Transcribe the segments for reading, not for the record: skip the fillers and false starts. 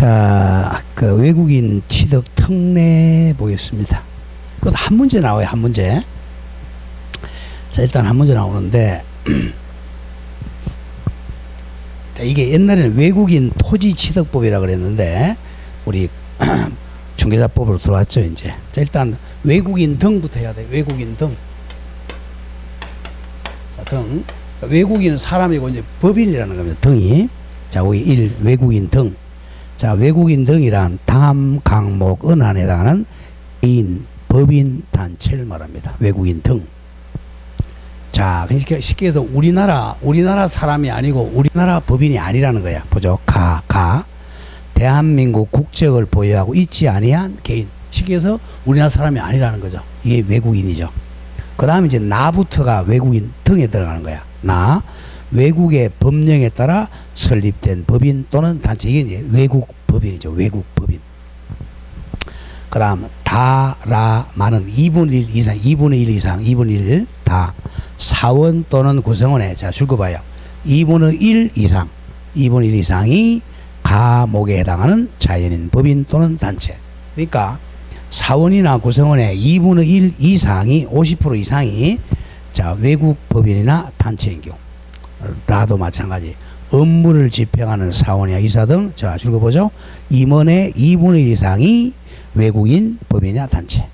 자, 그 외국인 취득 특례 보겠습니다. 그것도 한 문제 나와요, 한 문제. 자, 일단 한 문제 나오는데, 자, 이게 옛날에는 외국인 토지 취득법이라 그랬는데, 우리 중개자법으로 들어왔죠, 이제. 자, 일단 외국인 등부터 해야 돼, 외국인 등. 자, 등. 외국인은 사람이고, 이제 법인이라는 겁니다, 등이. 자, 거기 1, 외국인 등. 자, 외국인 등이란 다음 항목 은한에 해당하는 개인, 법인, 단체를 말합니다. 외국인 등. 자, 쉽게 해서 우리나라 사람이 아니고 우리나라 법인이 아니라는 거야. 보죠. 대한민국 국적을 보유하고 있지 아니한 개인. 쉽게 해서 우리나라 사람이 아니라는 거죠. 이게 외국인이죠. 그 다음에 이제 나부터가 외국인 등에 들어가는 거야. 외국의 법령에 따라 설립된 법인 또는 단체. 이게 이제 외국 법인이죠. 외국 법인. 그 다음 많은 2분의 1 이상, 2분의 1 이상, 2분의 1 다 사원 또는 구성원에, 자, 줄거봐요. 2분의 1 이상, 2분의 1 이상이 가목에 해당하는 자연인 법인 또는 단체. 그러니까 사원이나 구성원의 2분의 1 이상이, 50% 이상이, 자, 외국 법인이나 단체인 경우. 라도 마찬가지. 업무를 집행하는 사원이나 이사 등, 자, 줄거보죠. 임원의 2분의 1 이상이 외국인 법인이나 단체.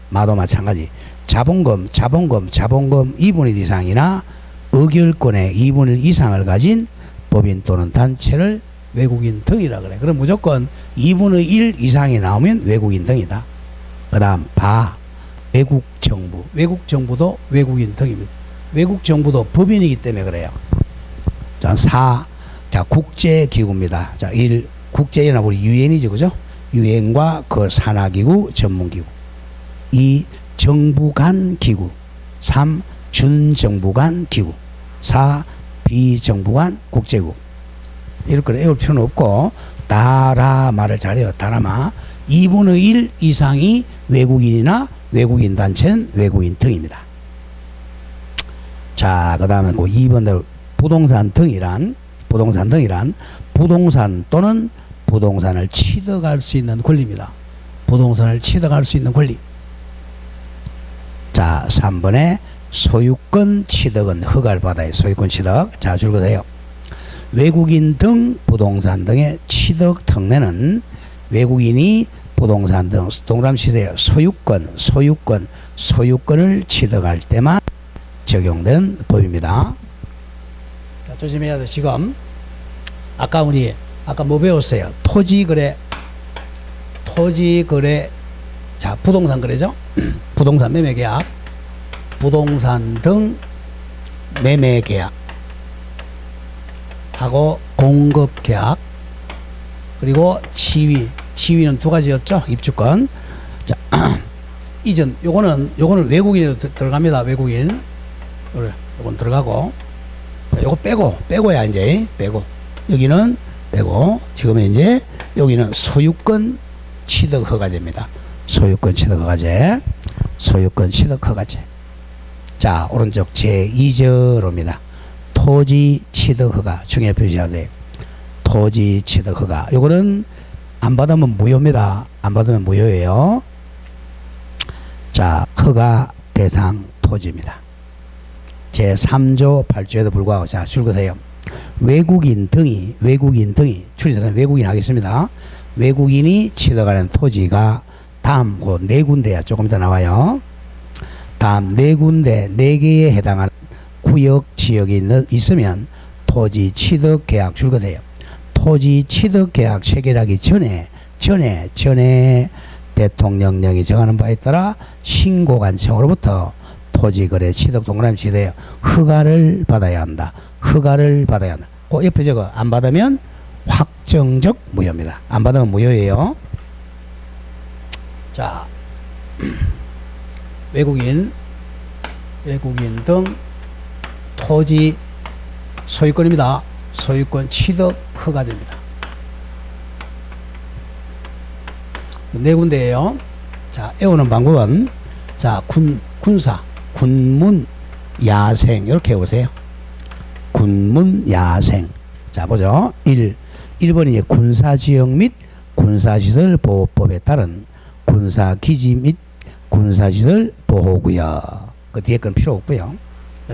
마도 마찬가지. 자본금 2분의 1 이상이나 의결권의 2분의 1 이상을 가진 법인 또는 단체를 외국인 등이라 그래. 그럼 무조건 2분의 1 이상이 나오면 외국인 등이다. 그 다음 외국 정부. 외국 정부도 외국인 등입니다. 외국 정부도 법인이기 때문에 그래요. 자, 자, 국제기구입니다. 자, 1, 국제연합, 우리 유엔이죠, 그죠? 유엔과 그 산하기구, 전문기구. 2, 정부 간 기구. 3, 준정부 간 기구. 4, 비정부 간 국제국. 이렇게 외울 필요는 없고, 다라 말을 잘해요. 다라마. 2분의 1 이상이 외국인이나 외국인 단체는 외국인 등입니다. 자, 그 다음에 그 2번대로 부동산 등이란 부동산 또는 부동산을 취득할 수 있는 권리입니다. 부동산을 취득할 수 있는 권리. 자, 3번에 소유권 취득은 허가를 받아요. 소유권 취득. 자, 줄거세요. 외국인 등 부동산 등의 취득 특례는 외국인이 부동산 등 동그라미 치세요. 소유권을 취득할 때만 적용된 법입니다. 자, 조심해야 돼. 지금 아까 뭐 배웠어요? 토지거래. 자, 부동산 거래죠. 부동산 매매계약, 부동산 등 매매계약 하고 공급계약, 그리고 지위는 두 가지였죠. 입주권. 자, 이전 요거는 외국인에도 들어갑니다. 외국인. 요건 들어가고, 요거 빼고야 이제 빼고. 여기는 빼고, 지금은 이제 여기는 소유권 취득 허가제입니다. 소유권 취득 허가제. 자, 오른쪽 제2절입니다. 토지 취득 허가 중에 표시하세요. 토지 취득 허가. 요거는 안 받으면 무효입니다. 안 받으면 무효예요. 자, 허가 대상 토지입니다. 제3조 8조에도 불구하고, 자, 줄거세요. 외국인 등이 출입자는 외국인 하겠습니다. 외국인이 취득하는 토지가 다음 네 군데야. 조금 이따 나와요. 다음 네 군데, 네 개에 해당하는 구역 지역이 있으면 토지 취득 계약 줄거세요. 토지 취득 계약 체결하기 전에 대통령령이 정하는 바에 따라 신고관청으로부터 토지거래 취득 동그라미 치세요. 허가를 받아야 한다. 그 옆에 저거 안 받으면 확정적 무효입니다. 안 받으면 무효예요. 자, 외국인 등 토지 소유권입니다. 소유권 취득 허가제입니다. 네 군데예요. 자, 외우는 방법은, 자, 군문, 야생 이렇게 해보세요. 군문, 야생. 자, 보죠. 1. 1번이 군사지역 및 군사시설 보호법에 따른 군사기지 및 군사시설 보호구역. 그 뒤에 건 필요 없고요.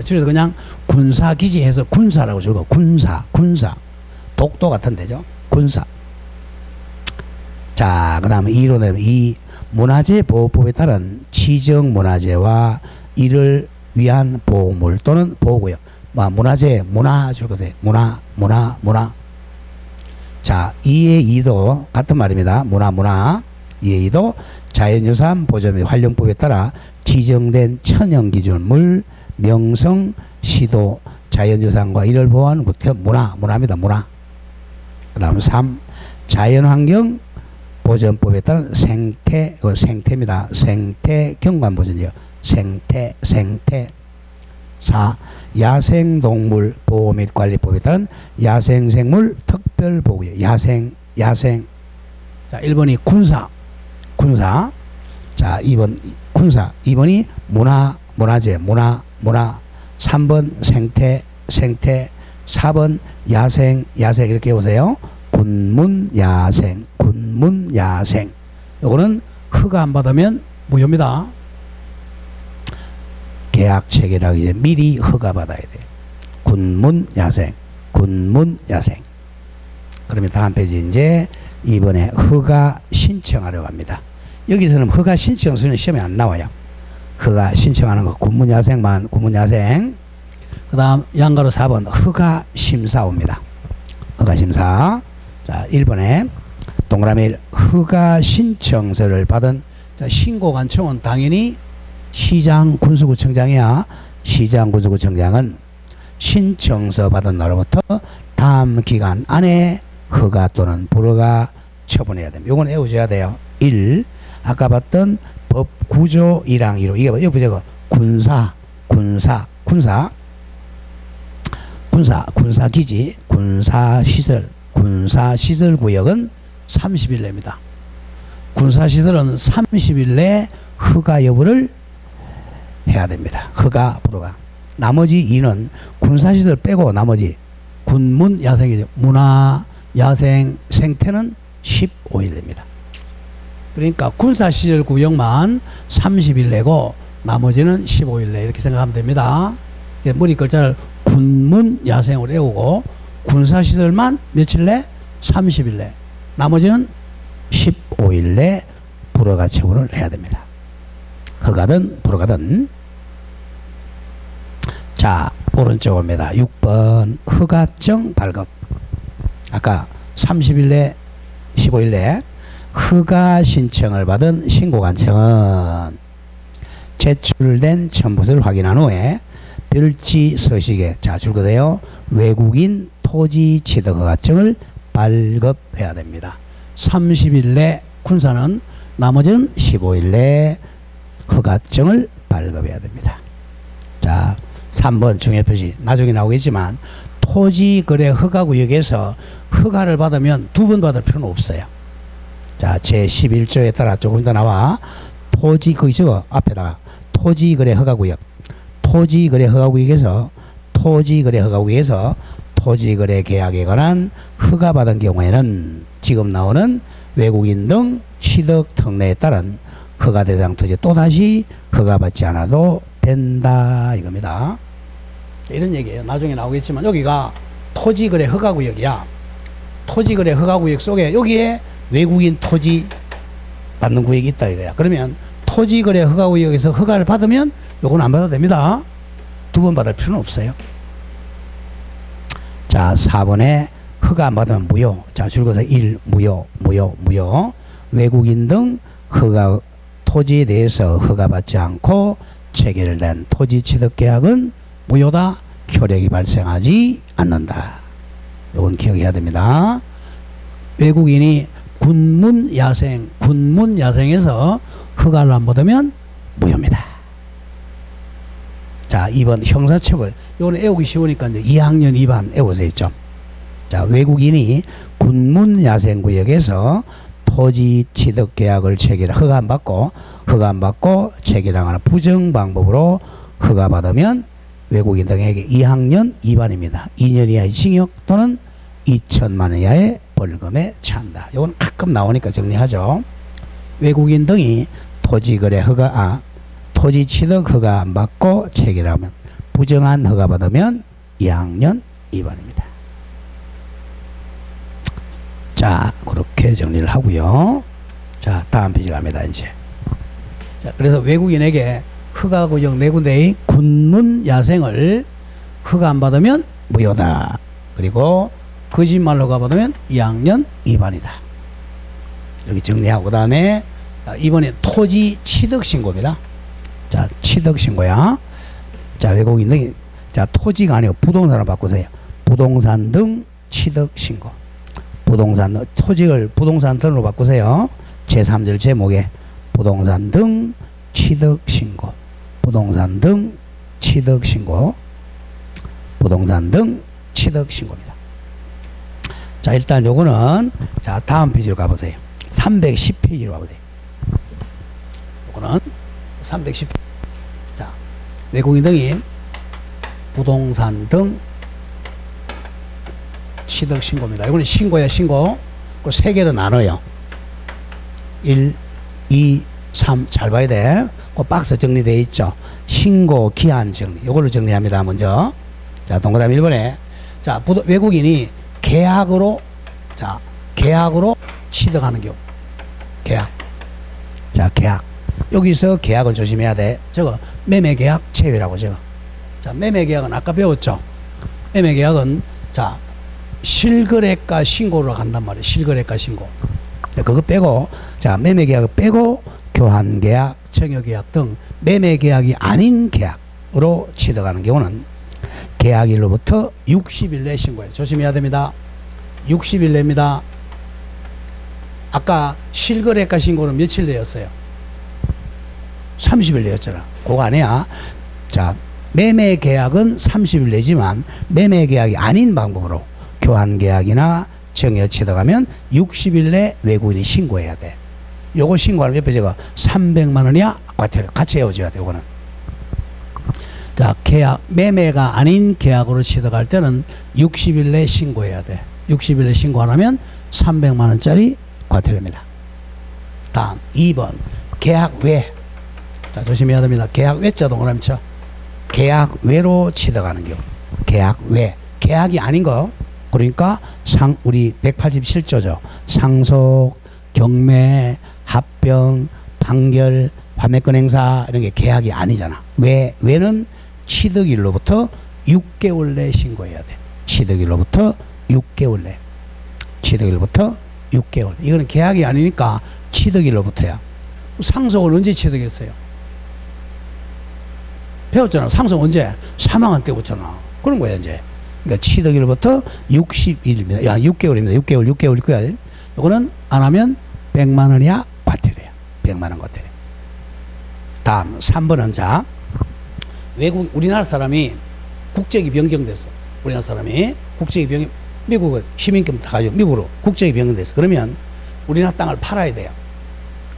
줄여서 그냥 군사기지 해서 군사라고 적어. 군사. 독도 같은 데죠. 군사. 자, 그 다음에 2로 내면 이 문화재 보호법에 따른 지정 문화재와 이를 위한 보호물 또는 보호구역. 문화재, 문화 줄거세요. 문화. 자, 2의 2도 같은 말입니다. 문화. 2의 2도 자연유산 보존 및 활용법에 따라 지정된 천연기준물, 명성, 시도, 자연유산과 이를 보호하는 문화입니다. 문화. 그 다음 3. 자연환경 보전법에 따른 생태입니다. 생태 경관보전이요. 생태. 4. 야생동물 보호 및 관리법에 따른 야생생물 특별보호구역. 야생. 자, 1번이 군사. 자, 2번 군사. 2번이 문화재. 문화. 3번 생태. 4번 야생. 이렇게 보세요. 군문야생. 요거는 허가 안 받으면 무효입니다. 계약 체결하기 전에 미리 허가 받아야 돼. 군문야생. 그러면 다음 페이지 이제 이번에 허가 신청하려고 합니다. 여기서는 허가 신청서는 시험에 안 나와요. 허가 신청하는 거 군문야생만. 그 다음 양가로 4번 허가 심사 옵니다. 허가 심사. 자, 1번에 동그라미 1 허가 신청서를 받은 신고관청은 당연히 시장 군수구청장이야. 시장 군수구청장은 신청서 받은 날로부터 다음 기간 안에 허가 또는 불허가 처분해야 됩니다. 요건 외워줘야 돼요. 1. 아까 봤던 법 9조 1항 1호. 이게 뭐죠? 군사기지, 군사시설구역은 30일 내입니다. 군사시설은 30일 내 허가 여부를 해야 됩니다. 허가, 불허가. 나머지 2는 군사시설 빼고 나머지 군문, 야생이죠. 문화, 야생, 생태는 15일입니다. 그러니까 군사시설 구역만 30일 내고 나머지는 15일 내 이렇게 생각하면 됩니다. 머리 글자를 군문, 야생으로 외우고 군사시설만 며칠 내? 30일 내. 나머지는 15일 내 불허가 처분을 해야 됩니다. 허가든 불허가든. 자, 오른쪽 옵니다. 6번 허가증 발급. 아까 30일 내 15일 내 허가 신청을 받은 신고관청은 제출된 첨부서를 확인한 후에 별지 서식에 줄거세요. 외국인 토지 취득 허가증을 발급해야 됩니다. 30일 내 군사는, 나머지는 15일 내 허가증을 발급해야 됩니다. 자, 3번 중요표시 나중에 나오겠지만 토지거래 허가구역에서 허가를 받으면 두 번 받을 필요는 없어요. 자, 제11조에 따라 조금 더 나와. 거기 적어 앞에다가 토지거래 허가구역. 토지거래 허가구역에서 토지거래 계약에 관한 허가받은 경우에는 지금 나오는 외국인 등 취득 특례에 따른 허가 대상 토지 또다시 허가받지 않아도 된다 이겁니다. 이런 얘기예요. 나중에 나오겠지만 여기가 토지거래 허가구역이야. 토지거래 허가구역 속에 여기에 외국인 토지 받는 구역이 있다 이거야. 그러면 토지거래 허가구역에서 허가를 받으면 요건 안 받아도 됩니다. 두 번 받을 필요는 없어요. 자, 4번에 허가 안 받으면 무효. 자, 줄거서 1 무효. 외국인 등 토지에 대해서 허가받지 않고 체결된 토지 취득 계약은 무효다. 효력이 발생하지 않는다. 이건 기억해야 됩니다. 외국인이 군문야생에서 허가를 안 받으면 무효입니다. 자, 2번 형사처벌. 이거는 외우기 쉬우니까 이제 2학년 2반 외우세요. 자, 외국인이 군문야생구역에서 토지 취득 계약을 허가 안 받고 체결하거나 부정 방법으로 허가받으면 외국인 등에게 2학년 2반입니다. 2년 이하의 징역 또는 2천만 원 이하의 벌금에 처한다. 이건 가끔 나오니까 정리하죠. 외국인 등이 토지거래 허가, 토지 취득 허가 안 받고 체결하면 부정한 허가 받으면 2학년 2반입니다. 자, 그렇게 정리를 하고요. 자, 다음 페이지 갑니다, 이제. 자, 그래서 외국인에게 허가구역 4군데의 군문 야생을 허가 안 받으면 무효다. 그리고 거짓말 허가 받으면 2학년 2반이다. 여기 정리하고, 그 다음에 이번에 토지 취득 신고입니다. 자, 취득 신고야. 자, 외국인 등이, 자, 토지가 아니고 부동산을 바꾸세요. 부동산 등 취득 신고. 부동산, 토지를 부동산 등으로 바꾸세요. 제3절 제목에 부동산 등 취득 신고. 부동산 등 취득 신고. 부동산 등 취득 신고입니다. 자, 일단 요거는, 자, 다음 페이지로 가보세요. 310페이지로 가보세요. 요거는 310. 자, 외국인 등이 부동산 등 취득 신고입니다. 이거는 신고야, 신고. 그 세 개로 나눠요. 1, 2, 3. 잘 봐야 돼. 그 박스 정리되어 있죠. 신고 기한 정리. 요걸로 정리합니다, 먼저. 자, 동그라미 1번에. 자, 외국인이 계약으로, 자, 계약으로 취득하는 경우. 계약. 자, 계약. 여기서 계약은 조심해야 돼. 저거, 매매계약 체외라고, 저거. 자, 매매계약은 아까 배웠죠? 매매계약은, 자, 실거래가 신고로 간단 말이에요. 실거래가 신고. 자, 그거 빼고, 자, 매매계약 빼고, 교환계약, 청여계약 등 매매계약이 아닌 계약으로 취득하는 경우는 계약일로부터 60일 내 신고해요. 조심해야 됩니다. 60일 내입니다. 아까 실거래가 신고는 며칠 내였어요? 30일 내였잖아. 그거 아니야. 자, 매매계약은 30일 내지만 매매계약이 아닌 방법으로 교환계약이나 청여 취득하면 60일 내 외국인이 신고해야 돼. 요거 신고하면 옆에 제가 300만 원이야? 같이 헤어져야 돼, 요거는. 자, 계약, 매매가 아닌 계약으로 취득할 때는 60일 내 신고해야 돼. 60일 내 신고 안 하면 300만 원짜리 과태료입니다. 다음, 2번. 계약 외. 자, 조심해야 됩니다. 계약 외자 동그라미 쳐. 계약 외로 취득하는 경우. 계약 외. 계약이 아닌 거. 그러니까 우리 187조죠. 상속, 경매, 합병, 판결, 환매권 행사 이런 게 계약이 아니잖아. 외는 취득일로부터 6개월 내에 신고해야 돼. 취득일로부터 6개월 내. 취득일로부터 6개월. 이거는 계약이 아니니까 취득일로부터야. 상속을 언제 취득했어요? 배웠잖아. 상속 언제? 사망한 때 붙잖아. 그런 거야, 이제. 그러니까 취득일부터 60일입니다. 야, 6개월입니다. 6개월 거야. 이거는 안 하면 100만 원이야 과태료야. 100만 원 과태료. 다음 3번은 자, 우리나라 사람이 국적이 변경됐어. 우리나라 사람이 국적이 변경, 미국은 시민권 다 가지고 미국으로 국적이 변경됐어. 그러면 우리나라 땅을 팔아야 돼요.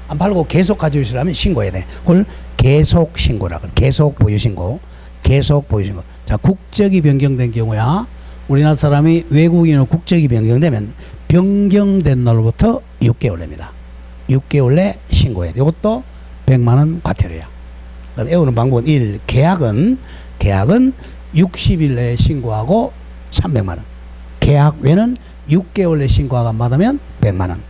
안 팔고 계속 가지고 있으려면 신고해야 돼. 그걸 계속 신고라 그래. 계속 보유 신고. 계속 보유 신고. 자, 국적이 변경된 경우야. 우리나라 사람이 외국인으로 국적이 변경되면 변경된 날로부터 6개월 내입니다. 6개월 내 신고해야 돼. 이것도 100만 원 과태료야. 외우는 방법은 1. 계약은 60일 내에 신고하고 300만 원. 계약 외는 6개월 내 신고하고 안 받으면 100만 원.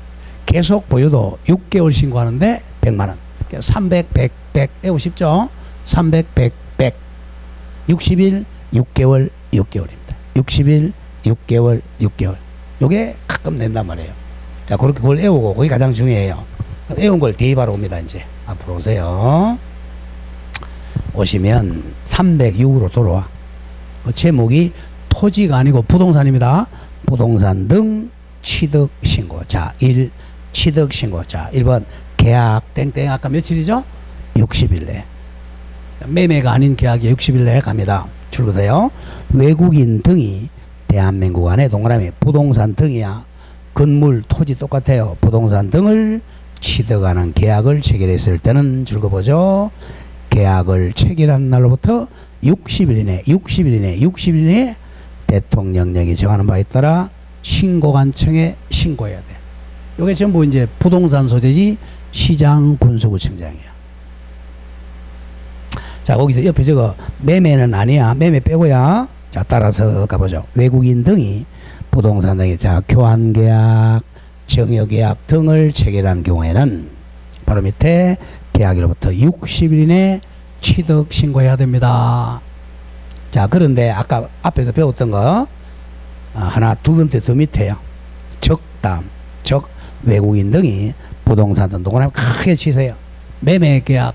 계속 보유도 6개월 신고하는데 100만 원. 300, 100, 100 외우고 싶죠? 300, 100, 100. 60일, 6개월, 6개월입니다. 60일, 6개월, 6개월. 요게 가끔 낸단 말이에요. 자, 그렇게 그걸 외우고, 그게 가장 중요해요. 외운 걸 대입하러 옵니다, 이제. 앞으로 오세요. 오시면 306으로 돌아와. 제목이 토지가 아니고 부동산입니다. 부동산 등 취득 신고. 자, 1. 취득 신고. 자, 1번. 계약, 땡땡. 아까 며칠이죠? 60일 내. 매매가 아닌 계약이 60일 내에 갑니다. 줄거세요. 외국인 등이 대한민국 안에 동그라미 부동산 등이야. 건물, 토지 똑같아요. 부동산 등을 취득하는 계약을 체결했을 때는 줄거보죠. 계약을 체결한 날로부터 60일 이내 대통령령이 정하는 바에 따라 신고관청에 신고해야 돼. 요게 전부 이제 부동산 소재지 시장 군수구청장이야. 자, 거기서 옆에 저거 매매는 아니야. 매매 빼고야. 자, 따라서 가보죠. 외국인 등이 부동산 등의 자, 교환계약, 정여계약 등을 체결한 경우에는 바로 밑에 계약일로부터 60일 이내 취득 신고해야 됩니다. 자, 그런데 아까 앞에서 배웠던 거 하나 두 번째 더 밑에요. 적담, 적 외국인 등이 부동산 등 동원하면 크게 치세요. 매매계약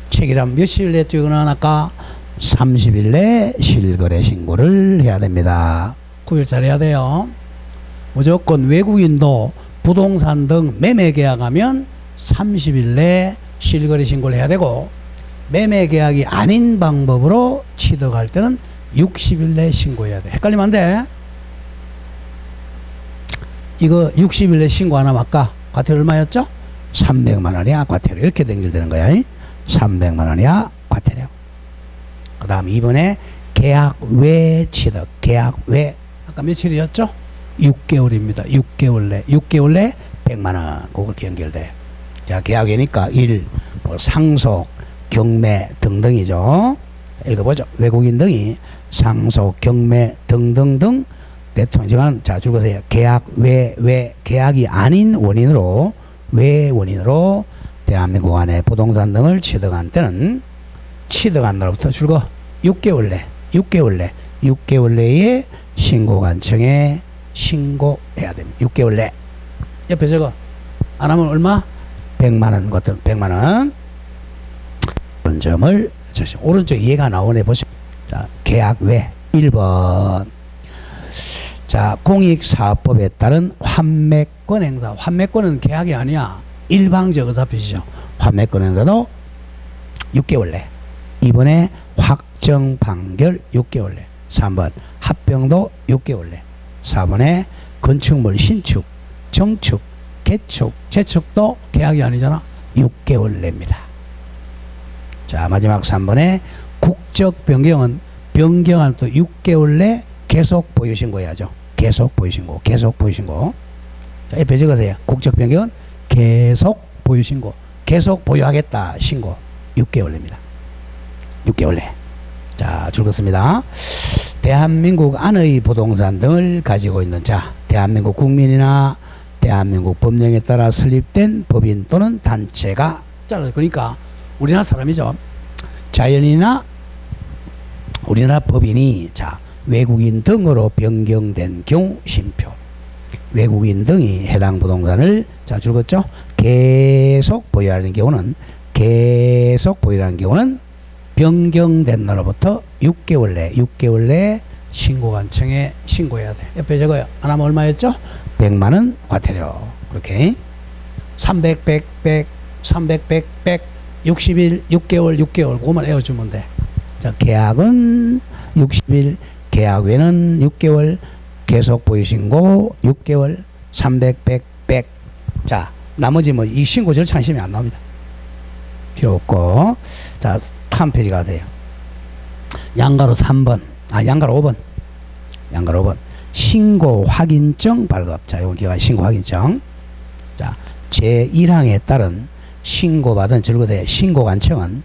체결하면 몇일 내에 찍어놔까 30일 내 실거래 신고를 해야 됩니다. 구별 잘해야 돼요. 무조건 외국인도 부동산 등 매매계약하면 30일 내 실거래 신고를 해야 되고, 매매계약이 아닌 방법으로 취득할 때는 60일 내 신고해야 돼. 헷갈리면 안 돼. 이거 60일 내 신고 안 하면 아까 과태료 얼마였죠? 300만 원이야 과태료. 이렇게 연결되는 거야. 300만 원이야 과태료. 그 다음 이번에 계약 외 취득. 계약 외 아까 며칠이었죠? 6개월입니다. 6개월 내 100만 원. 그렇게 연결돼. 자, 계약이니까 일, 상속, 경매 등등이죠. 읽어보죠. 외국인 등이 상속, 경매 등등등 대통령 자 줄거세요. 계약 외 계약이 아닌 원인으로 외 원인으로 대한민국 안에 부동산 등을 취득한 때는 취득한 날부터 줄거 6개월 내에 신고관청에 신고해야 됩니다. 6개월 내. 옆에 저거 안 하면 얼마? 100만 원 같은 100만 원. 그런 점을 오른쪽 이해가 나오네 보시죠. 자, 계약 외 1번. 자, 공익사업법에 따른 환매권 행사. 환매권은 계약이 아니야. 일방적 의사표시죠. 환매권 행사도 6개월 내. 2번에 확정 판결 6개월 내. 3번 합병도 6개월 내. 4번에 건축물 신축, 정축, 개축, 재축도 계약이 아니잖아. 6개월 내입니다. 자, 마지막 3번에 국적 변경은 변경할 또 6개월 내 계속 보유 신고해야죠. 계속 보유 신고. 자, 옆에 적으세요. 국적 변경은 계속 보유 신고. 계속 보유하겠다 신고 6개월 내입니다. 6개월 내. 자, 줄긋습니다. 대한민국 안의 부동산 등을 가지고 있는 자, 대한민국 국민이나 대한민국 법령에 따라 설립된 법인 또는 단체가 그러니까 우리나라 사람이죠. 자연이나 우리나라 법인이 자 외국인 등으로 변경된 경우 심표. 외국인 등이 해당 부동산을 자 줄었죠. 계속 보유하는 경우는 변경된 날로부터 6개월 내 신고관청에 신고해야 돼. 옆에 적어요. 안 하면 얼마였죠? 100만 원 과태료. 그렇게 300, 100, 60일, 6개월 그것만 외워주면 돼. 자, 계약은 60일, 계약 외는 6개월, 계속 보유신고 6개월, 300, 100. 자, 나머지 뭐 이 신고 절차 하시면 안 나옵니다. 필요 없고. 자, 다음 페이지 가세요. 양가로 3번, 양가로 5번. 신고 확인증 발급. 자, 이건 기가 신고 확인증. 자, 제1항에 따른 신고받은 줄거세요. 신고관청은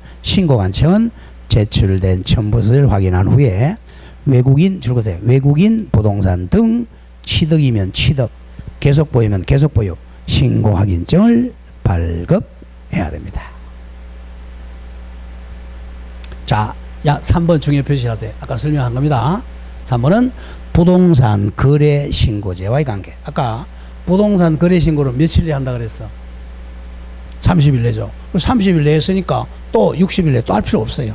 제출된 첨부서를 확인한 후에 외국인 줄거세요. 외국인 부동산 등 취득이면 취득, 계속 보유면 계속 보유, 신고 확인증을 발급해야 됩니다. 자, 3번 중요 표시하세요. 아까 설명한 겁니다. 3번은 부동산 거래 신고제와의 관계. 아까 부동산 거래 신고를 며칠에 한다 그랬어? 30일 내죠. 30일 내에 했으니까 또 60일 내에 또 할 필요 없어요.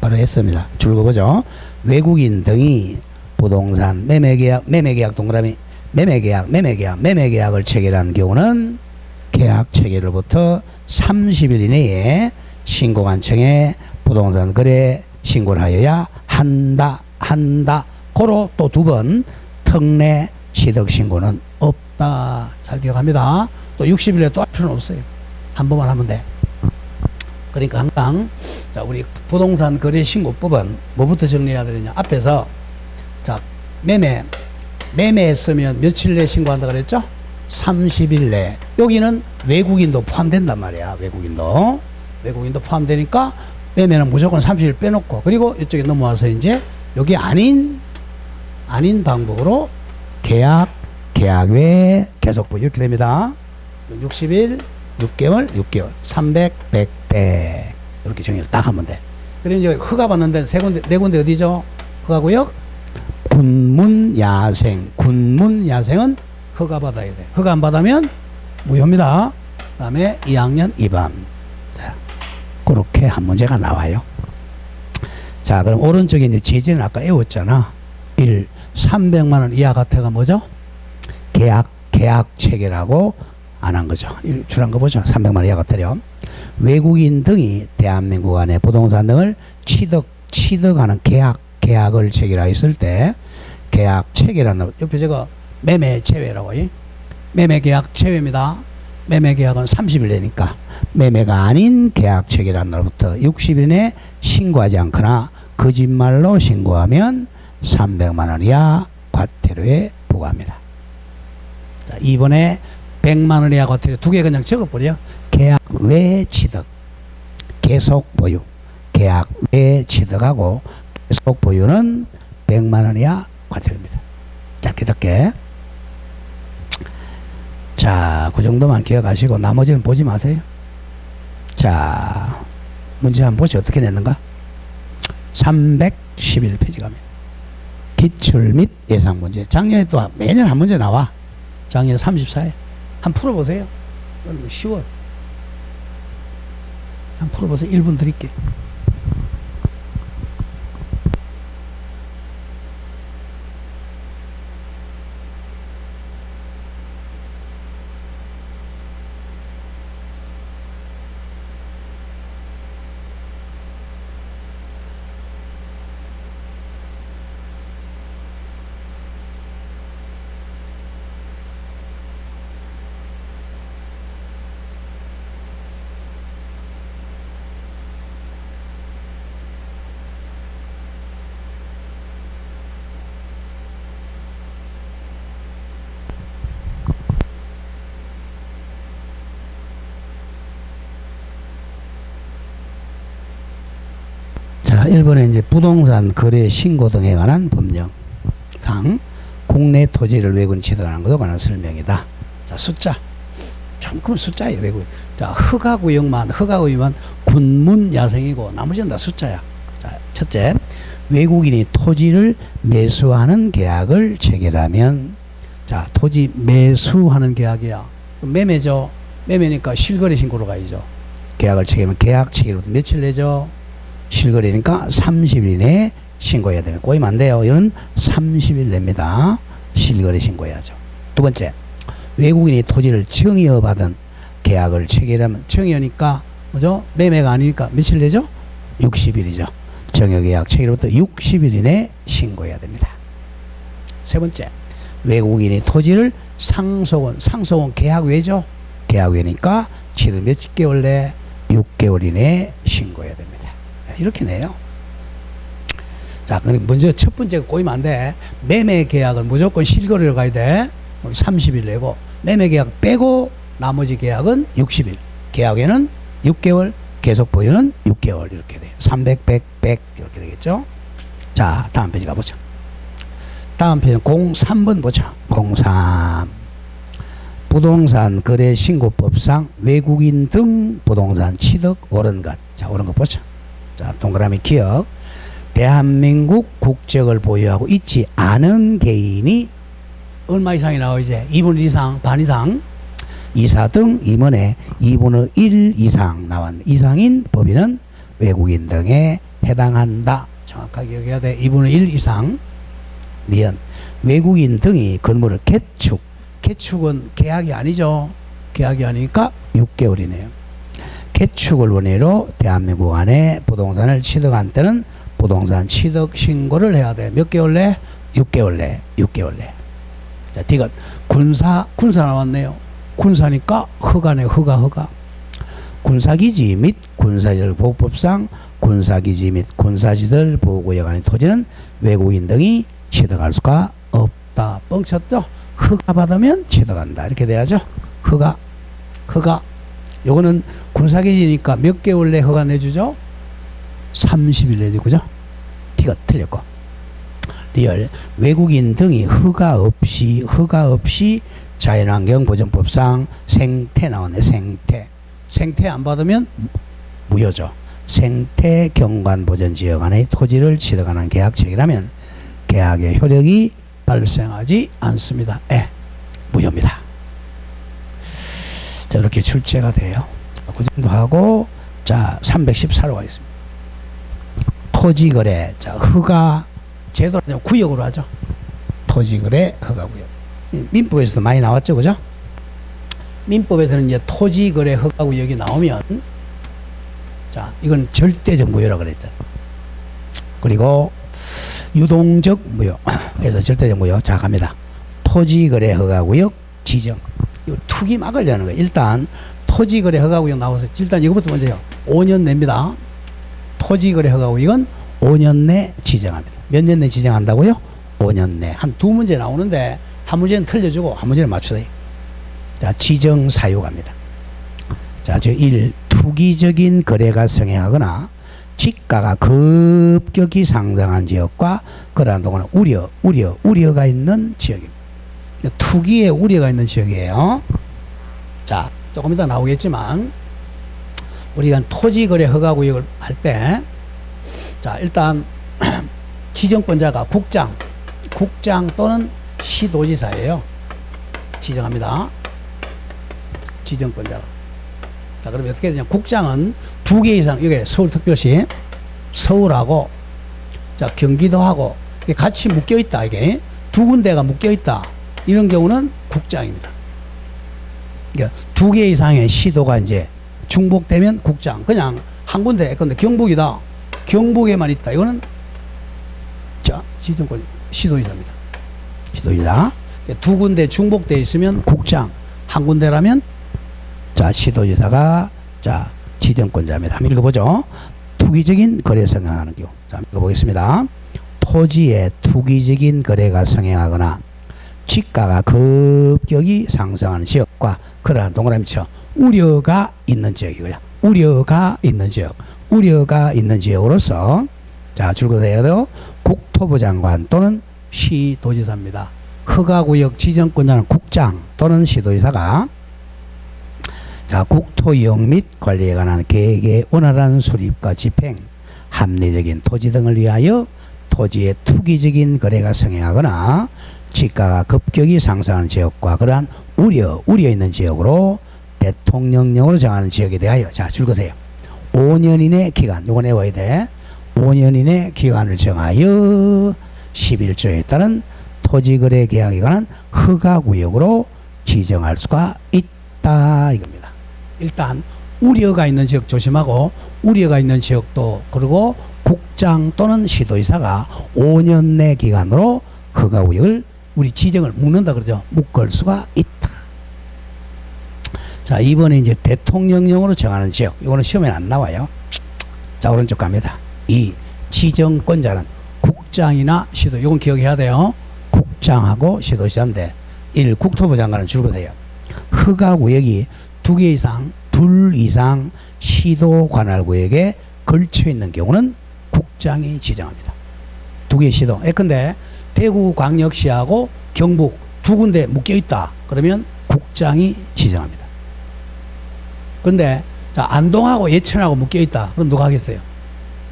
바로 했습니다. 줄거보죠. 외국인 등이 부동산 매매계약 동그라미 매매계약을 체결한 경우는 계약 체결로부터 30일 이내에 신고관청에 부동산 거래 신고를 하여야 한다. 고로 또 2번 특례 취득 신고는 없다. 잘 기억합니다. 또 60일에 또 할 필요는 없어요. 한 번만 하면 돼. 그러니까 항상 자, 우리 부동산 거래 신고법은 뭐부터 정리해야 되느냐. 앞에서 자, 매매했으면 며칠 내 신고한다 그랬죠? 30일 내. 여기는 외국인도 포함된단 말이야. 외국인도 포함되니까 매매는 무조건 30일 빼놓고, 그리고 이쪽에 넘어와서 이제 여기 아닌 방법으로 계약 외 계속부 이렇게 됩니다. 60일 6개월 300 100 이렇게 정리를 딱 하면 돼. 그리고 이제 허가 받는 데는 네 군데 어디죠? 허가구역 군문야생은 허가 받아야 돼. 허가 안 받으면 무효입니다. 그 다음에 2학년 2반. 자, 그렇게 한 문제가 나와요. 자, 그럼 오른쪽에 이제 제재는 아까 외웠잖아. 1. 300만원 이하 가태가 뭐죠? 계약 체결하고 안 한 거죠. 출한 거 보죠. 300만원 이하 가태령. 외국인 등이 대한민국 안에 부동산 등을 취득하는 계약을 체결하였을 때, 계약 체결하는, 옆에 제가 매매 제외라고, 매매 계약 제외입니다. 매매 계약은 30일 내니까 매매가 아닌 계약 체결한 날부터 60일 내에 신고하지 않거나 거짓말로 신고하면 300만원 이하 과태료에 부과합니다. 자, 이번에 100만원 이하 과태료 두 개 그냥 적어버려. 계약 외 취득, 계속 보유. 계약 외 취득하고 계속 보유는 100만원 이하 과태료입니다. 짧게. 자, 그 정도만 기억하시고 나머지는 보지 마세요. 자, 문제 한번 보죠. 어떻게 냈는가? 311페이지 가면 기출 및 예상 문제. 작년에 또 매년 한 문제 나와. 작년 34회. 한번 풀어보세요. 쉬워. 한번 풀어보세요. 1분 드릴게요. 자, 1번에 이제 부동산 거래 신고 등에 관한 법령상 국내 토지를 외국인 취득하는 것에 관한 설명이다. 자, 숫자. 조금 숫자예요, 외국인. 자, 허가구역만 군문 야생이고 나머지는 다 숫자야. 자, 첫째, 외국인이 토지를 매수하는 계약을 체결하면, 자, 토지 매수하는 계약이야. 매매죠. 매매니까 실거래 신고로 가야죠. 계약을 체결하면 계약 체결부터 며칠 내죠? 실거래니까 30일 내에 신고해야 됩니다. 꼬이면 안 돼요. 이건 30일 냅니다. 실거래 신고해야죠. 두 번째, 외국인이 토지를 증여받은 계약을 체결하면, 증여니까 뭐죠? 매매가 아니니까 며칠 내죠? 60일이죠. 증여계약 체결부터 60일 이내에 신고해야 됩니다. 세 번째, 외국인이 토지를 상속은 계약 외죠? 계약 외니까 취득 몇 개월 내? 6개월 이내에 신고해야 됩니다. 이렇게 내요. 자, 그럼 먼저 첫 번째가 꼬이면 안 돼. 매매 계약은 무조건 실거래로 가야 돼. 30일 내고, 매매 계약 빼고 나머지 계약은 60일. 계약에는 6개월, 계속 보유는 6개월 이렇게 돼요. 300, 100, 100 이렇게 되겠죠. 자, 다음 페이지 가보죠. 다음 페이지는 03번 보죠. 03. 부동산 거래 신고법상 외국인 등 부동산 취득 옳은 것. 자, 옳은 것 보죠. 자, 동그라미 기억. 대한민국 국적을 보유하고 있지 않은 개인이 얼마 이상이 나와 이제 2분의 1 이상, 반 이상, 이사 등 임원의 2분의 1 이상 나왔네. 이상인 법인은 외국인 등에 해당한다. 정확하게 기억해야 돼. 2분의 1 이상. 니은 외국인 등이 건물을 개축은 계약이 아니죠. 계약이 아니니까 6개월이네요. 개축을 원인으로 대한민국 안에 부동산을 취득한 때는 부동산 취득 신고를 해야 돼. 몇 개월 내? 6개월 내. 자, 디귿. 군사 나왔네요. 군사니까 허가네. 허가. 군사기지 및 군사시설 보호법상 군사기지 및 군사시설 보호구역 안의 토지는 외국인 등이 취득할 수가 없다. 뻥쳤죠? 허가 받으면 취득한다. 이렇게 돼야죠. 허가. 요거는 군사기지니까 몇 개월 내 허가 내주죠? 30일 내주고, 그죠? T가 틀렸고. 리얼. 외국인 등이 허가 없이 자연환경보전법상 생태 나오네. 생태 안 받으면 무효죠. 생태 경관보전지역 안의 토지를 취득하는 계약책이라면 계약의 효력이 발생하지 않습니다. 무효입니다. 자, 이렇게 출제가 돼요. 그 정도 하고, 자, 314로 가겠습니다. 토지거래. 자, 허가, 제도로 구역으로 하죠. 토지거래, 허가구역. 민법에서도 많이 나왔죠, 그죠? 민법에서는 이제 토지거래, 허가구역이 나오면, 자, 이건 절대적 무효라고 그랬잖아. 그리고, 유동적 무효. 그래서 절대적 무효. 자, 갑니다. 토지거래, 허가구역, 지정. 이거 투기 막으려는 거예요. 일단, 토지거래, 허가구역 나와서, 일단 이거부터 먼저요. 5년 내입니다. 토지거래, 허가구역은 5년 내 지정합니다. 몇 년 내 지정한다고요? 5년 내. 한 두 문제 나오는데, 한 문제는 틀려주고, 한 문제는 맞추세요. 자, 지정 사유 갑니다. 자, 1. 투기적인 거래가 성행하거나, 지가가 급격히 상승한 지역과 그러한 동안 우려가 있는 지역입니다. 투기에 우려가 있는 지역이에요. 자, 조금 이따 나오겠지만, 우리가 토지거래 허가구역을 할 때, 자, 일단, 지정권자가 국장 또는 시도지사예요. 지정합니다. 지정권자가. 자, 그럼 어떻게 되냐. 국장은 2개 이상, 이게 서울특별시, 서울하고, 자, 경기도하고, 이게 같이 묶여있다, 이게. 두 군데가 묶여있다. 이런 경우는 국장입니다. 그러니까 2개 이상의 시도가 이제 중복되면 국장. 그냥 한 군데, 근데 경북이다. 경북에만 있다. 이거는, 자, 지정권, 시도지사입니다. 시도지사. 두 군데 중복되어 있으면 국장. 한 군데라면, 자, 시도지사가, 자, 지정권자입니다. 한번 읽어보죠. 투기적인 거래 성행하는 경우. 자, 읽어보겠습니다. 토지에 투기적인 거래가 성행하거나 지가가 급격히 상승하는 지역과 그러한 동그라미 쳐 우려가 있는 지역이고요. 우려가 있는 지역으로서, 자, 줄거서요. 국토부 장관 또는 시도지사입니다. 허가구역 지정권자는 국장 또는 시도지사가, 자, 국토이용 및 관리에 관한 계획의 원활한 수립과 집행, 합리적인 토지 등을 위하여 토지의 투기적인 거래가 성행하거나 지가가 급격히 상승하는 지역과 그러한 우려 있는 지역으로 대통령령으로 정하는 지역에 대하여, 자, 줄거세요. 5년 이내 기간, 요건 외워야 돼. 5년 이내 기간을 정하여 11조에 따른 토지거래 계약에 관한 허가구역으로 지정할 수가 있다, 이겁니다. 일단 우려가 있는 지역 조심하고, 우려가 있는 지역도, 그리고 국장 또는 시도지사가 5년 내 기간으로 허가구역을 우리 지정을 묶는다 그러죠. 묶을 수가 있다. 자, 이번에 이제 대통령령으로 정하는 지역, 이거는 시험에 안 나와요. 자, 오른쪽 갑니다. 이 지정권자는 국장이나 시도, 이건 기억해야 돼요. 국장하고 시도지사인데, 1. 국토부 장관은 줄거세요. 허가구역이 2개 이상, 둘 이상 시도 관할구역에 걸쳐 있는 경우는 국장이 지정합니다. 2개 시도. 예컨대 대구광역시하고 경북 두 군데 묶여 있다. 그러면 국장이 지정합니다. 근데, 자, 안동하고 예천하고 묶여 있다. 그럼 누가 하겠어요?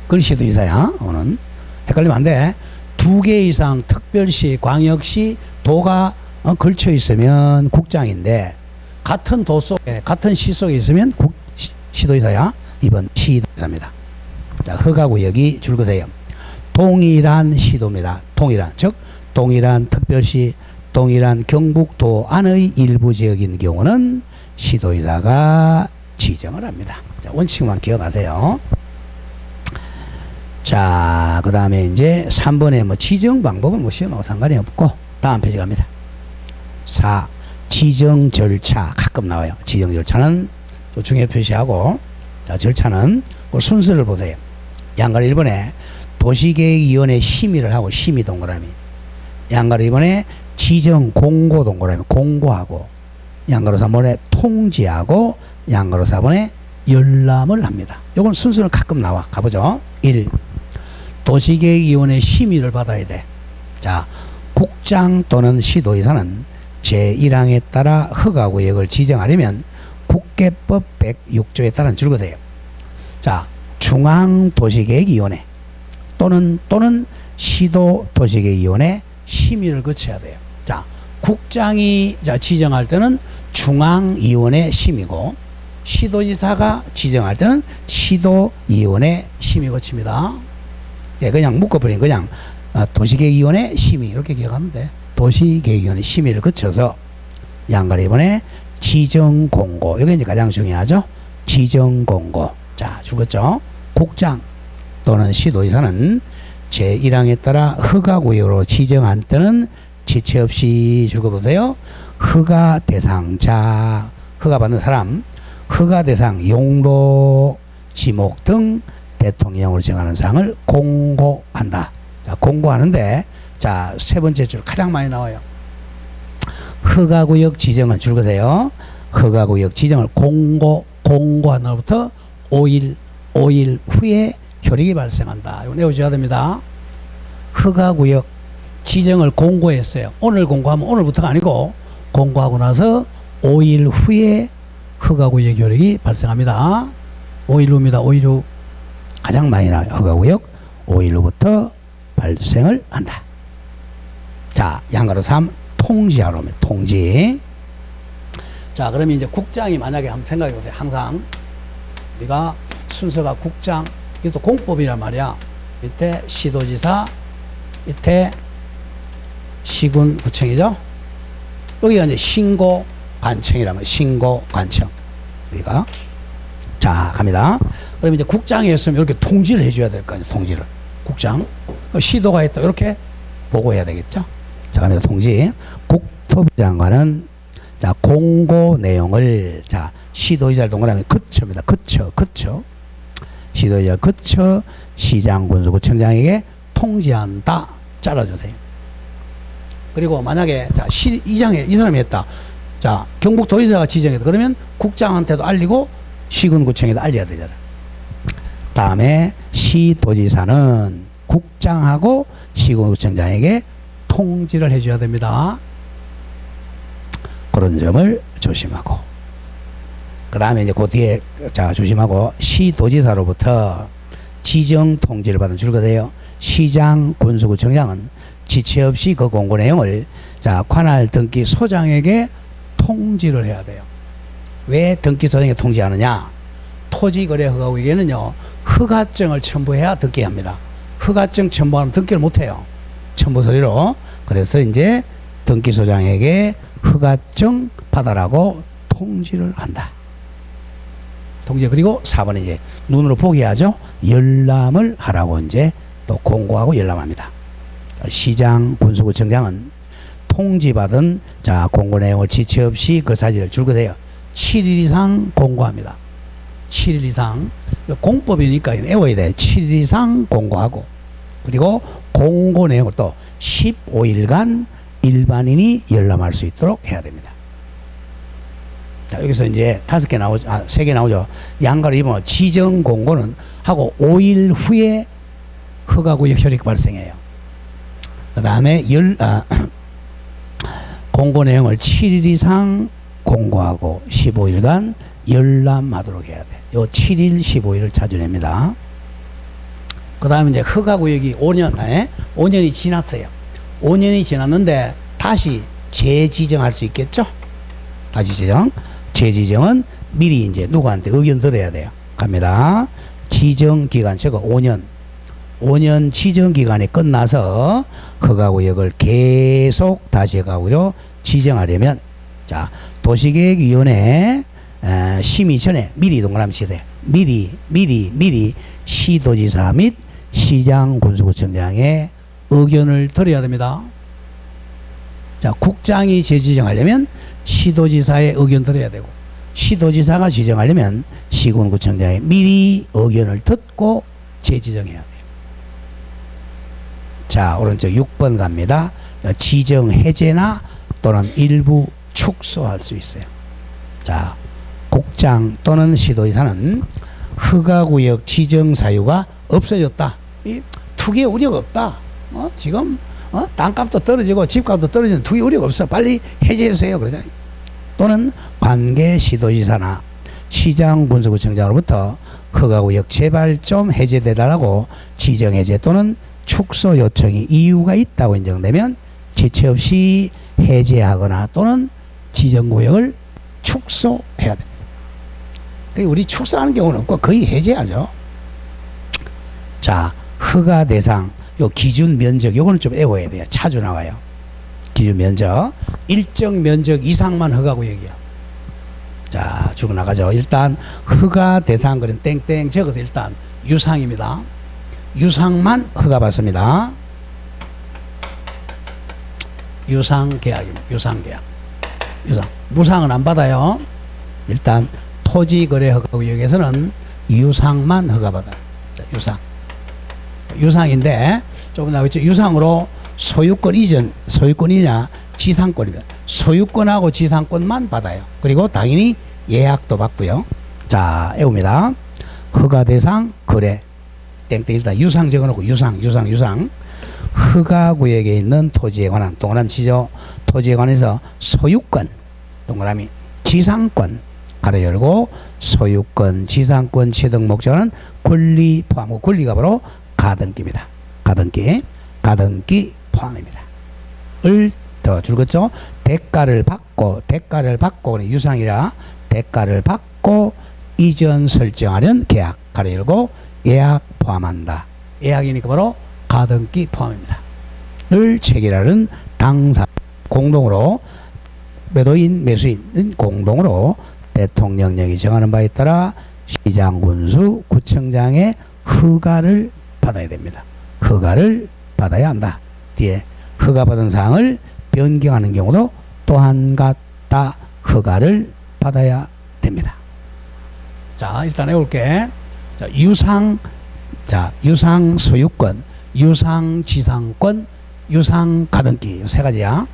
그건 시도지사야. 오늘 헷갈리면 안 돼. 2개 이상 특별시, 광역시, 도가 걸쳐 있으면 국장인데, 같은 도 속에, 같은 시 속에 있으면 시도지사야. 이번 시도지사입니다. 자, 허가구역이 줄거세요. 동일한 시도입니다. 동일한, 즉 동일한 특별시, 동일한 경북도 안의 일부 지역인 경우는 시도지사가 지정을 합니다. 자, 원칙만 기억하세요. 자, 그 다음에 이제 3번에 뭐 지정 방법은 뭐 시험하고 상관이 없고, 다음 페이지 갑니다. 4. 지정 절차. 가끔 나와요. 지정 절차는 중요 표시하고, 자, 절차는 그 순서를 보세요. 양갈 1번에 도시계획위원회 심의를 하고, 심의 동그라미. 양가로 2번에 지정 공고 동그라미 공고하고 양가로 3번에 통지하고 양가로 4번에 열람을 합니다. 요건 순서는 가끔 나와. 가보죠. 1. 도시계획위원회 심의를 받아야 돼. 자, 국장 또는 시도지사는 제1항에 따라 허가구역을 지정하려면 국계법 106조에 따른 줄거세요. 자, 중앙도시계획위원회 또는 시도도시계획위원회 심의를 거쳐야 돼요. 자, 국장이 지정할 때는 중앙위원회 심의고 시도지사가 지정할 때는 시도위원회 심의 거칩니다. 예, 그냥 묶어버린 그냥 도시계획위원회 심의 이렇게 기억하면 돼. 도시계획위원회 심의를 거쳐서 양가로 이번에 지정공고 이게 이제 가장 중요하죠. 지정공고. 자, 죽었죠. 국장 또는 시도지사는 제1항에 따라 허가구역으로 지정한 때는 지체 없이 줄거보세요. 허가 대상자, 허가받는 사람, 허가 대상 용도, 지목 등 대통령으로 정하는 사항을 공고한다. 자, 공고하는데 자, 세 번째 줄 가장 많이 나와요. 허가구역 지정은 줄거세요. 허가구역 지정을 공고한 날부터 5일 후에 효력이 발생한다. 이거 내어줘야 됩니다. 허가구역 지정을 공고했어요. 오늘 공고하면 오늘부터가 아니고 공고하고 나서 5일 후에 허가구역 효력이 발생합니다. 5일 후입니다. 5일 후 가장 많이 나와요. 허가구역 5일 후부터 발생을 한다. 자, 양가로 3 통지하러 오면 통지. 자, 그러면 이제 국장이 만약에 한번 생각해 보세요. 항상 우리가 순서가 국장, 이것도 공법이란 말이야. 밑에 시도지사, 밑에 시군구청이죠. 여기가 이제 신고관청이라면 신고관청. 우리가 자, 갑니다. 그럼 이제 국장이 했으면 이렇게 통지를 해줘야 될 거 아니에요. 통지를. 국장. 시도가 했다. 이렇게 보고해야 되겠죠. 자, 갑니다. 통지. 국토부 장관은 자, 공고 내용을 자, 시도지사를 동그라미 거쳐입니다. 거쳐. 시도지사를 거쳐 시장군수구청장에게 통지한다. 잘라주세요. 그리고 만약에 자, 이 사람이 했다. 자, 경북도지사가 지정했다. 그러면 국장한테도 알리고 시군구청에도 알려야 되잖아. 다음에 시도지사는 국장하고 시군구청장에게 통지를 해줘야 됩니다. 그런 점을 조심하고. 그 다음에 이제 그 뒤에 자, 조심하고 시도지사로부터 지정 통지를 받은 줄거세요. 시장 군수구청장은 지체 없이 그 공고 내용을 자, 관할 등기 소장에게 통지를 해야 돼요. 왜 등기 소장에게 통지하느냐? 토지거래 허가구역에는요, 허가증을 첨부해야 등기합니다. 허가증 첨부하면 등기를 못해요. 첨부 서류로. 그래서 이제 등기 소장에게 허가증 받아라고 통지를 한다. 통지. 그리고 4번은 이제 눈으로 보게 하죠. 열람을 하라고 이제 또 공고하고 열람합니다. 시장 군수구청장은 통지받은 자, 공고 내용을 지체 없이 그 사실을 줄거세요. 7일 이상 공고합니다. 7일 이상. 공법이니까 외워야 돼. 7일 이상 공고하고. 그리고 공고 내용을 또 15일간 일반인이 열람할 수 있도록 해야 됩니다. 자, 여기서 이제 5개 나오죠. 3개 나오죠. 양가로 2번 지정 공고는 하고 5일 후에 허가구역 효력 발생해요. 그 다음에 공고 내용을 7일 이상 공고하고 15일간 열람하도록 해야 돼. 요 7일, 15일을 자주 냅니다. 그 다음에 이제 허가구역이 5년이 지났어요. 5년이 지났는데 다시 재지정할 수 있겠죠? 다시 지정. 재지정은 미리 이제 누구한테 의견 들어야 돼요. 갑니다. 지정기간, 즉 5년. 5년 지정기간이 끝나서 허가구역을 계속 다시 허가구역으로 지정하려면 자, 도시계획위원회 심의 전에 미리 동그라미 치세요. 미리 시도지사 및 시장군수구청장의 의견을 들어야 됩니다. 자, 국장이 재지정하려면 시도지사의 의견 들어야 되고 시도지사가 지정하려면 시군구청장의 미리 의견을 듣고 재지정해야 돼요. 자, 오른쪽 6번 갑니다. 지정 해제나 또는 일부 축소할 수 있어요. 자, 곡장 또는 시도지사는 허가구역 지정 사유가 없어졌다. 이 투기 우려가 없다. 지금 땅값도 떨어지고 집값도 떨어지는 투기 우려가 없어. 빨리 해제해주세요. 그러잖아요. 또는 관계 시도지사나 시장군수구청장으로부터 허가구역 제발 좀 해제되달라고 지정 해제 또는 축소 요청이 이유가 있다고 인정되면 지체 없이 해제하거나 또는 지정구역을 축소해야 됩니다. 우리 축소하는 경우는 없고 거의 해제하죠. 자, 허가 대상, 요 기준 면적, 요거는 좀 외워야 돼요. 자주 나와요. 기준 면적, 일정 면적 이상만 허가구역이야. 자, 쭉 나가죠. 일단 허가 대상 그런 땡땡 적어서 일단 유상입니다. 유상만 허가받습니다. 유상계약입니다. 유상계약. 유상. 무상은 안 받아요. 일단 토지거래허가구역에서는 유상만 허가받아요. 유상. 유상인데 조금 나오겠죠. 유상으로 소유권 이전, 소유권이냐 지상권입니다. 소유권하고 지상권만 받아요. 그리고 당연히 예약도 받고요. 자, 외웁니다. 허가 대상 거래 땡땡 일단 유상 적어놓고 유상. 허가구역에 있는 토지에 관한 동그라미 치죠. 토지에 관해서 소유권 동그라미 지상권 가로 열고 소유권 지상권 취득 목적은 권리 포함. 권리가 바로 가등기입니다. 가등기 포함입니다. 을 더 줄겠죠. 대가를 받고 유상이라 대가를 받고 이전 설정하는 계약 가로 열고 예약 포함한다. 예약이니까 바로 가등기 포함입니다. 을 체결하는 당사 공동으로 매도인 매수인은 공동으로 대통령령이 정하는 바에 따라 시장 군수 구청장의 허가를 받아야 됩니다. 허가를 받아야 한다. 뒤에 허가받은 사항을 변경하는 경우도 또한 갖다 허가를 받아야 됩니다. 자, 일단 해볼게. 자, 유상 소유권, 유상 지상권, 유상 가등기 세 가지야.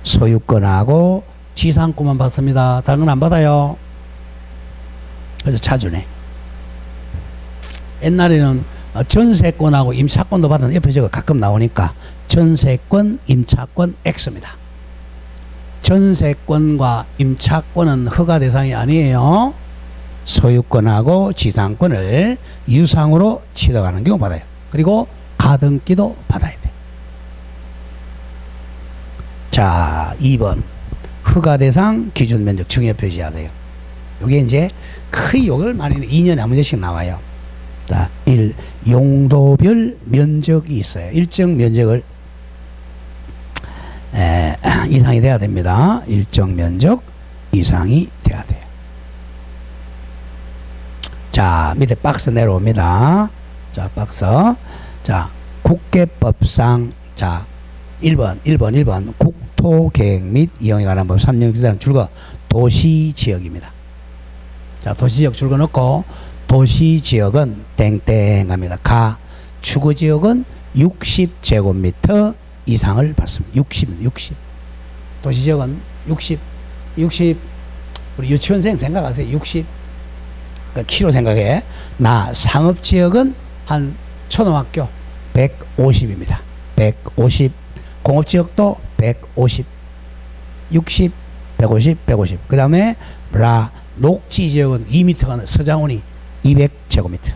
소유권하고 지상권만 받습니다. 다른 건 안 받아요. 그래서 자주네. 옛날에는 전세권하고 임차권도 받은 옆에 저거 가끔 나오니까 전세권, 임차권 X입니다. 전세권과 임차권은 허가 대상이 아니에요. 소유권하고 지상권을 유상으로 취득하는 경우 받아요. 그리고 가등기도 받아야 돼. 자, 2번 허가 대상 기준 면적 중요 표시하세요. 이게 이제 거의 요걸 많이 2년에 한 문제씩 나와요. 자, 1. 용도별 면적이 있어요. 일정 면적을 이상이 돼야 됩니다. 일정 면적 이상이 돼야 돼요. 자, 밑에 박스 내려옵니다. 자, 박스. 자, 국계법상 자 1번 국토계획 및 이용에 관한 법 3년 기다는 줄거 도시지역입니다. 자, 도시지역 줄거 넣고 도시지역은 땡땡 합니다. 주거지역은 60제곱미터 이상을 받습니다. 60. 도시지역은 60. 우리 유치원생 생각하세요. 60. 그러니까 키로 생각해. 상업지역은 한 초등학교 150입니다. 150. 공업지역도 150. 60, 150. 그 다음에 녹지지역은 2m가 서장훈이 200제곱미터.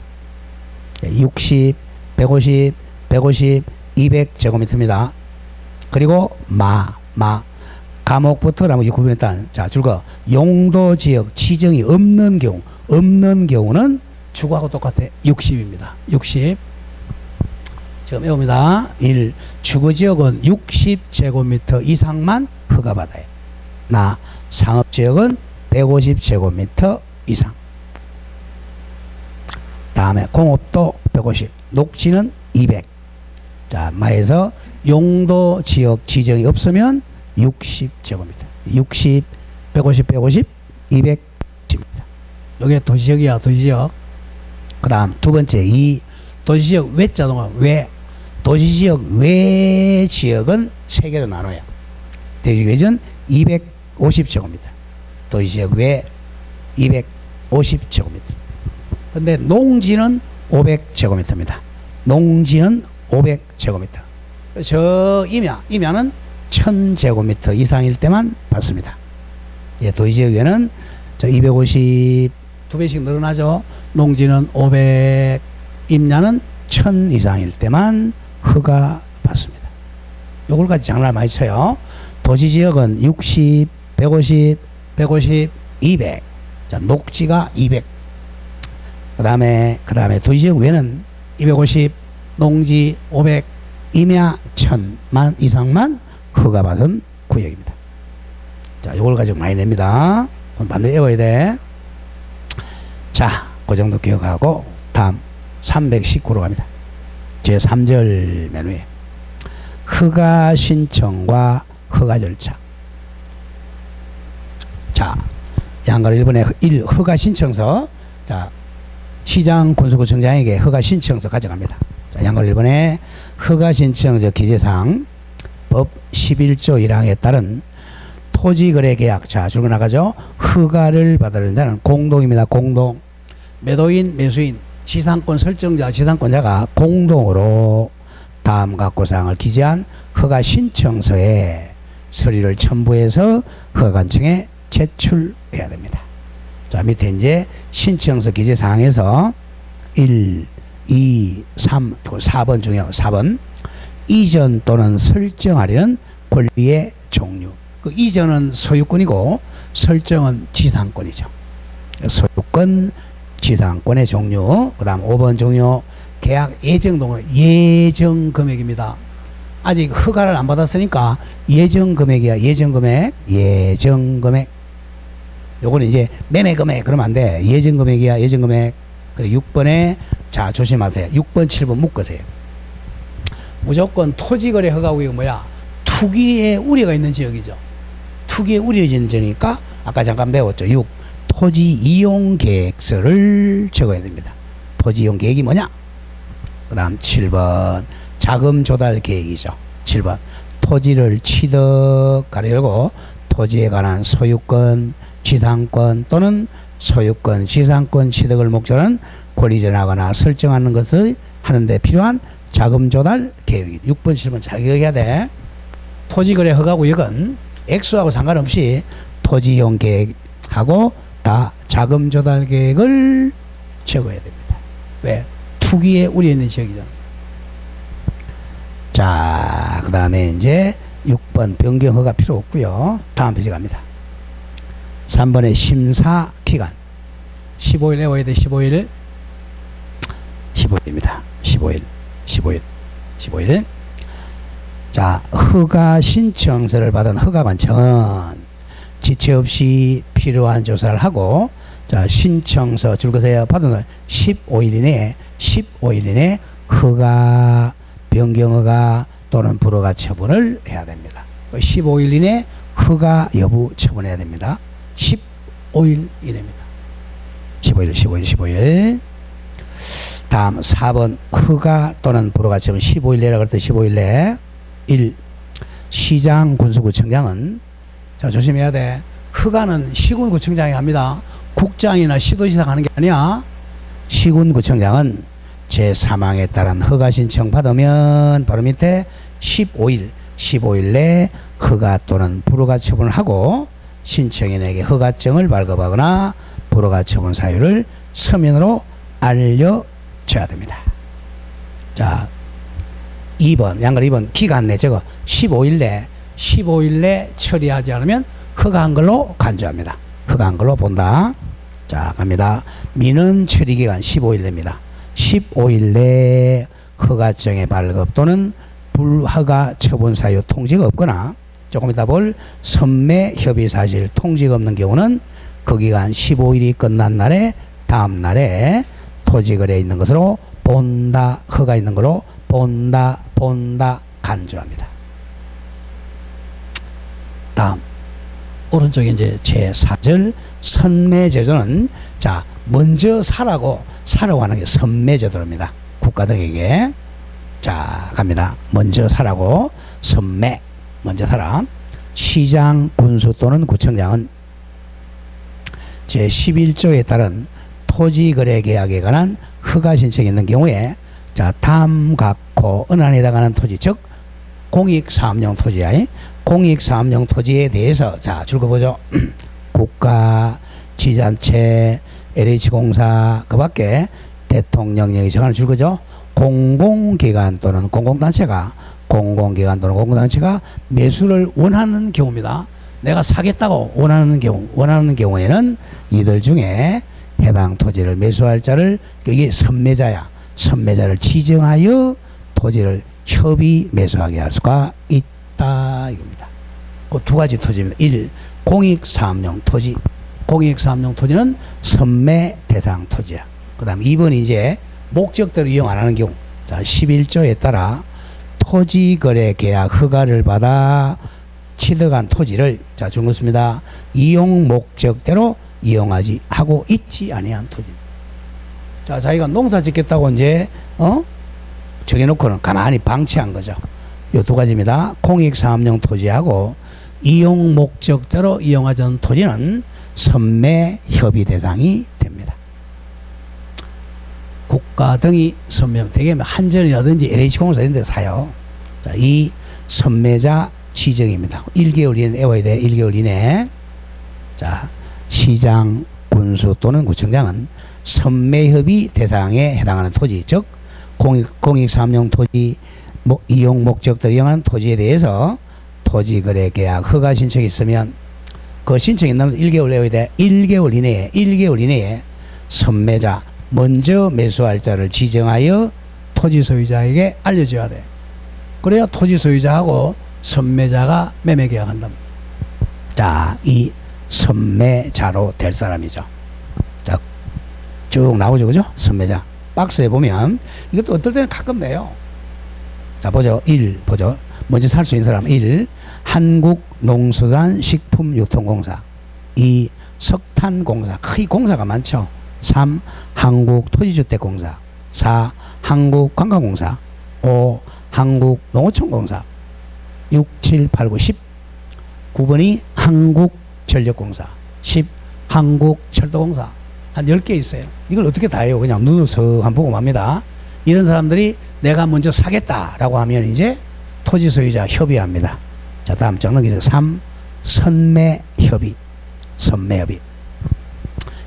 60, 150, 200제곱미터입니다. 그리고 감옥부터 라고 구분했다는 자 줄거 용도지역 지정이 없는 경우는 주거하고 똑같아. 60입니다. 60. 지금 외웁니다. 1. 주거지역은 60제곱미터 이상만 허가받아요. 상업지역은 150제곱미터 이상. 다음에 공업도 150, 녹지는 200. 자, 마에서 용도지역 지정이 없으면 60제곱미터. 60, 150, 200입니다. 이게 도시지역이야, 도시지역. 그 다음 두 번째, 이 도시지역 외자동은 도시지역 외 지역은 3개로 나눠요. 도시지역은 250제곱미터. 도시지역 외 250제곱미터. 근데 농지는 500제곱미터입니다. 농지는 500제곱미터. 저 임야는 1000제곱미터 이상일 때만 받습니다. 예, 도시지역에는 저 250, 2배씩 늘어나죠. 농지는 500, 임야는 1000 이상일 때만 허가 받습니다. 요걸 가지고 장난을 많이 쳐요. 도시지역은 60, 150, 150, 200. 자, 녹지가 200. 그 다음에 도시지역 외는 250, 농지 500, 임야 1000만 이상만 허가받은 구역입니다. 자, 요걸 가지고 많이 냅니다. 반드시 외워야 돼. 자, 그 정도 기억하고 다음 319로 갑니다. 제 3절 맨 위에 허가 신청과 허가 절차. 자, 양가로 1번에 1 허가 신청서. 자, 시장 군수구청장에게 허가 신청서 가져갑니다. 자, 양가로 1번에 허가 신청서 기재상 법 11조 1항에 따른 토지거래계약. 자, 줄거 나가죠. 허가를 받으는 자는 공동입니다. 공동. 매도인, 매수인, 지상권 설정자, 지상권자가 공동으로 다음 각고 사항을 기재한 허가 신청서에 서류를 첨부해서 허가관청에 제출해야 됩니다. 자, 밑에 이제 신청서 기재 사항에서 1, 2, 3, 4번 중에 4번 이전 또는 설정하려는 권리의 종류. 그 이전은 소유권이고 설정은 지상권이죠. 소유권, 지상권의 종류. 그 다음 5번 종류 계약 예정동은 예정금액입니다. 아직 허가를 안 받았으니까 예정금액이야. 예정금액. 예정금액. 요거는 이제 매매금액 그러면 안 돼. 예정금액이야. 예정금액. 그리고 6번에 자 조심하세요. 6번 7번 묶으세요. 무조건 토지거래 허가구역은 뭐야? 투기의 우려가 있는 지역이죠. 투기의 우려진 지역이니까 아까 잠깐 배웠죠. 6. 토지 이용 계획서를 적어야 됩니다. 토지 이용 계획이 뭐냐? 그 다음 7번 자금 조달 계획이죠. 7번 토지를 취득 가려고 토지에 관한 소유권, 지상권 또는 소유권, 지상권 취득을 목적으로 권리전하거나 설정하는 것을 하는데 필요한 자금 조달 계획이 6번, 7번 잘 기억해야 돼. 토지거래 허가구역은 액수하고 상관없이 토지 이용 계획하고 다 자금 조달 계획을 적어야 됩니다. 왜? 투기에 우려 있는 지역이잖아. 자, 그 다음에 이제 6번 변경 허가 필요 없고요. 다음 페이지 갑니다. 3번의 심사 기간 15일 외워야 돼. 15일 15일입니다. 15일. 자, 허가 신청서를 받은 허가관청은 지체 없이 필요한 조사를 하고, 자, 신청서 줄거세요. 받은 날 15일 이내에 허가, 변경허가 또는 불허가 처분을 해야 됩니다. 15일 이내 허가 여부 처분해야 됩니다. 15일 이내입니다. 15일. 다음 4번 허가 또는 불허가 처분 15일 내라고 그랬더니 15일 내 1. 시장 군수구청장은 자 조심해야 돼. 허가는 시군구청장이 합니다. 국장이나 시도지사가 하는 게 아니야. 시군구청장은 제 사망에 따른 허가 신청 받으면 바로 밑에 15일 내 허가 또는 불허가 처분을 하고 신청인에게 허가증을 발급하거나 불허가 처분 사유를 서면으로 알려줘야 됩니다. 자, 2번 양글 2번 기간 내 저거 15일 내 처리하지 않으면 허가한 걸로 간주합니다. 허가한 걸로 본다. 자, 갑니다. 민원 처리 기간 15일 내입니다. 15일 내 허가증의 발급 또는 불허가 처분 사유 통지가 없거나 조금 이따 볼 선매 협의 사실 통지가 없는 경우는 그 기간 15일이 끝난 날에 다음 날에 토지거래 있는 것으로 본다. 허가 있는 거로 본다 간주합니다. 다음 오른쪽에 이제 제4절 선매제도는 자 먼저 사라고 하는 게 선매제도입니다. 국가 등에게 자, 갑니다. 먼저 사라고 선매, 먼저 사라. 시장, 군수 또는 구청장은 제11조에 따른 토지거래 계약에 관한 허가 신청이 있는 경우에 자, 다음 각호 은한에 해당하는 토지, 즉 공익사업용 토지야. 공익사업용 토지에 대해서 자, 줄거보죠. 국가, 지자체, LH공사, 그 밖에 대통령령이 정하는 줄거죠. 공공기관 또는 공공단체가 매수를 원하는 경우입니다. 내가 사겠다고 원하는 경우에는 이들 중에 해당 토지를 매수할 자를, 이게 선매자야. 선매자를 지정하여 토지를 협의 매수하게 할 수가 있다 이겁니다. 그 두 가지 토지입니다. 1. 공익사업용 토지. 공익사업용 토지는 선매 대상 토지야. 그 다음 2번 이제 목적대로 이용 안 하는 경우. 자, 11조에 따라 토지거래 계약 허가를 받아 취득한 토지를 자, 줄것습니다. 이용 목적대로 이용하지 하고 있지 아니한 토지. 자, 자기가 농사 짓겠다고 이제 정해놓고는 가만히 방치한 거죠. 요 두 가지입니다. 공익사업용 토지하고 이용 목적대로 이용하지 않은 토지는 선매 협의 대상이 됩니다. 국가 등이 선매, 대개 한전이라든지 LH공사 이런 데 사요. 자, 이 선매자 지정입니다. 1개월 이내에 외워야 돼. 1개월 이내에. 자, 시장, 군수 또는 구청장은 선매협의 대상에 해당하는 토지, 즉 공익사업용 토지 이용 목적대로 이용하는 토지에 대해서 토지거래 계약 허가 신청이 있으면 그 신청이 있는 1개월 내에 돼. 1개월 이내에 선매자, 먼저 매수할 자를 지정하여 토지 소유자에게 알려줘야 돼. 그래야 토지 소유자하고 선매자가 매매 계약한다. 자, 이 선매자로 될 사람이죠. 자, 쭉 나오죠, 그죠? 선매자. 박스에 보면 이것도 어떨 때는 가끔 내요. 자, 보죠. 1 보죠. 먼저 살 수 있는 사람 1. 한국농수산식품유통공사. 2. 석탄공사. 거의 공사가 많죠. 3. 한국토지주택공사. 4. 한국관광공사. 5. 한국농어촌공사. 6, 7, 8, 9, 10. 9번이 한국전력공사. 10. 한국철도공사. 한 10개 있어요. 이걸 어떻게 다 해요? 그냥 눈으로 한 보고 맙니다. 이런 사람들이 내가 먼저 사겠다라고 하면 이제 토지 소유자 협의합니다. 자, 다음 장 넘기죠. 3. 선매협의. 선매협의.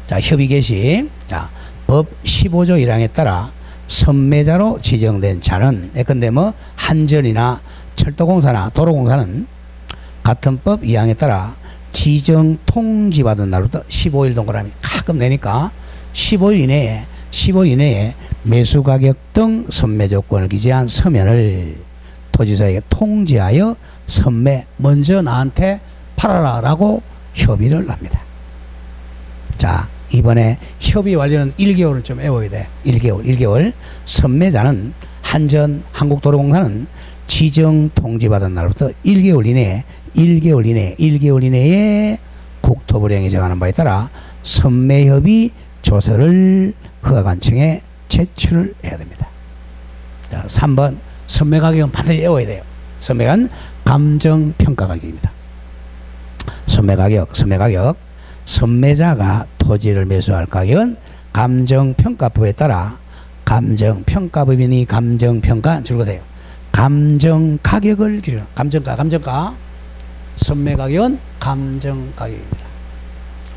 자, 협의 개시. 자, 법 15조 1항에 따라 선매자로 지정된 자는 예컨대 뭐 한전이나 철도공사나 도로공사는 같은 법 2항에 따라 지정 통지받은 날부터 15일 동그라미 가끔 내니까 15일 이내에 매수가격 등 선매 조건을 기재한 서면을 토지사에게 통지하여 선매 먼저 나한테 팔아라 라고 협의를 합니다. 자, 이번에 협의 완료는 1개월은 좀 외워야 돼. 1개월. 선매자는 한전, 한국도로공사는 지정 통지받은 날부터 1개월 이내에 국토부령이 정하는 바에 따라 선매협의 조서를 허가관청에 제출해야 됩니다. 자, 3번 선매가격은 반드시 외워야 돼요. 선매가격은 감정평가가격입니다. 선매가격. 선매자가 토지를 매수할 가격은 감정평가법에 따라 감정평가법이니 감정평가 줄거세요. 감정가격을 기준. 감정가. 선매가격은 감정가격입니다.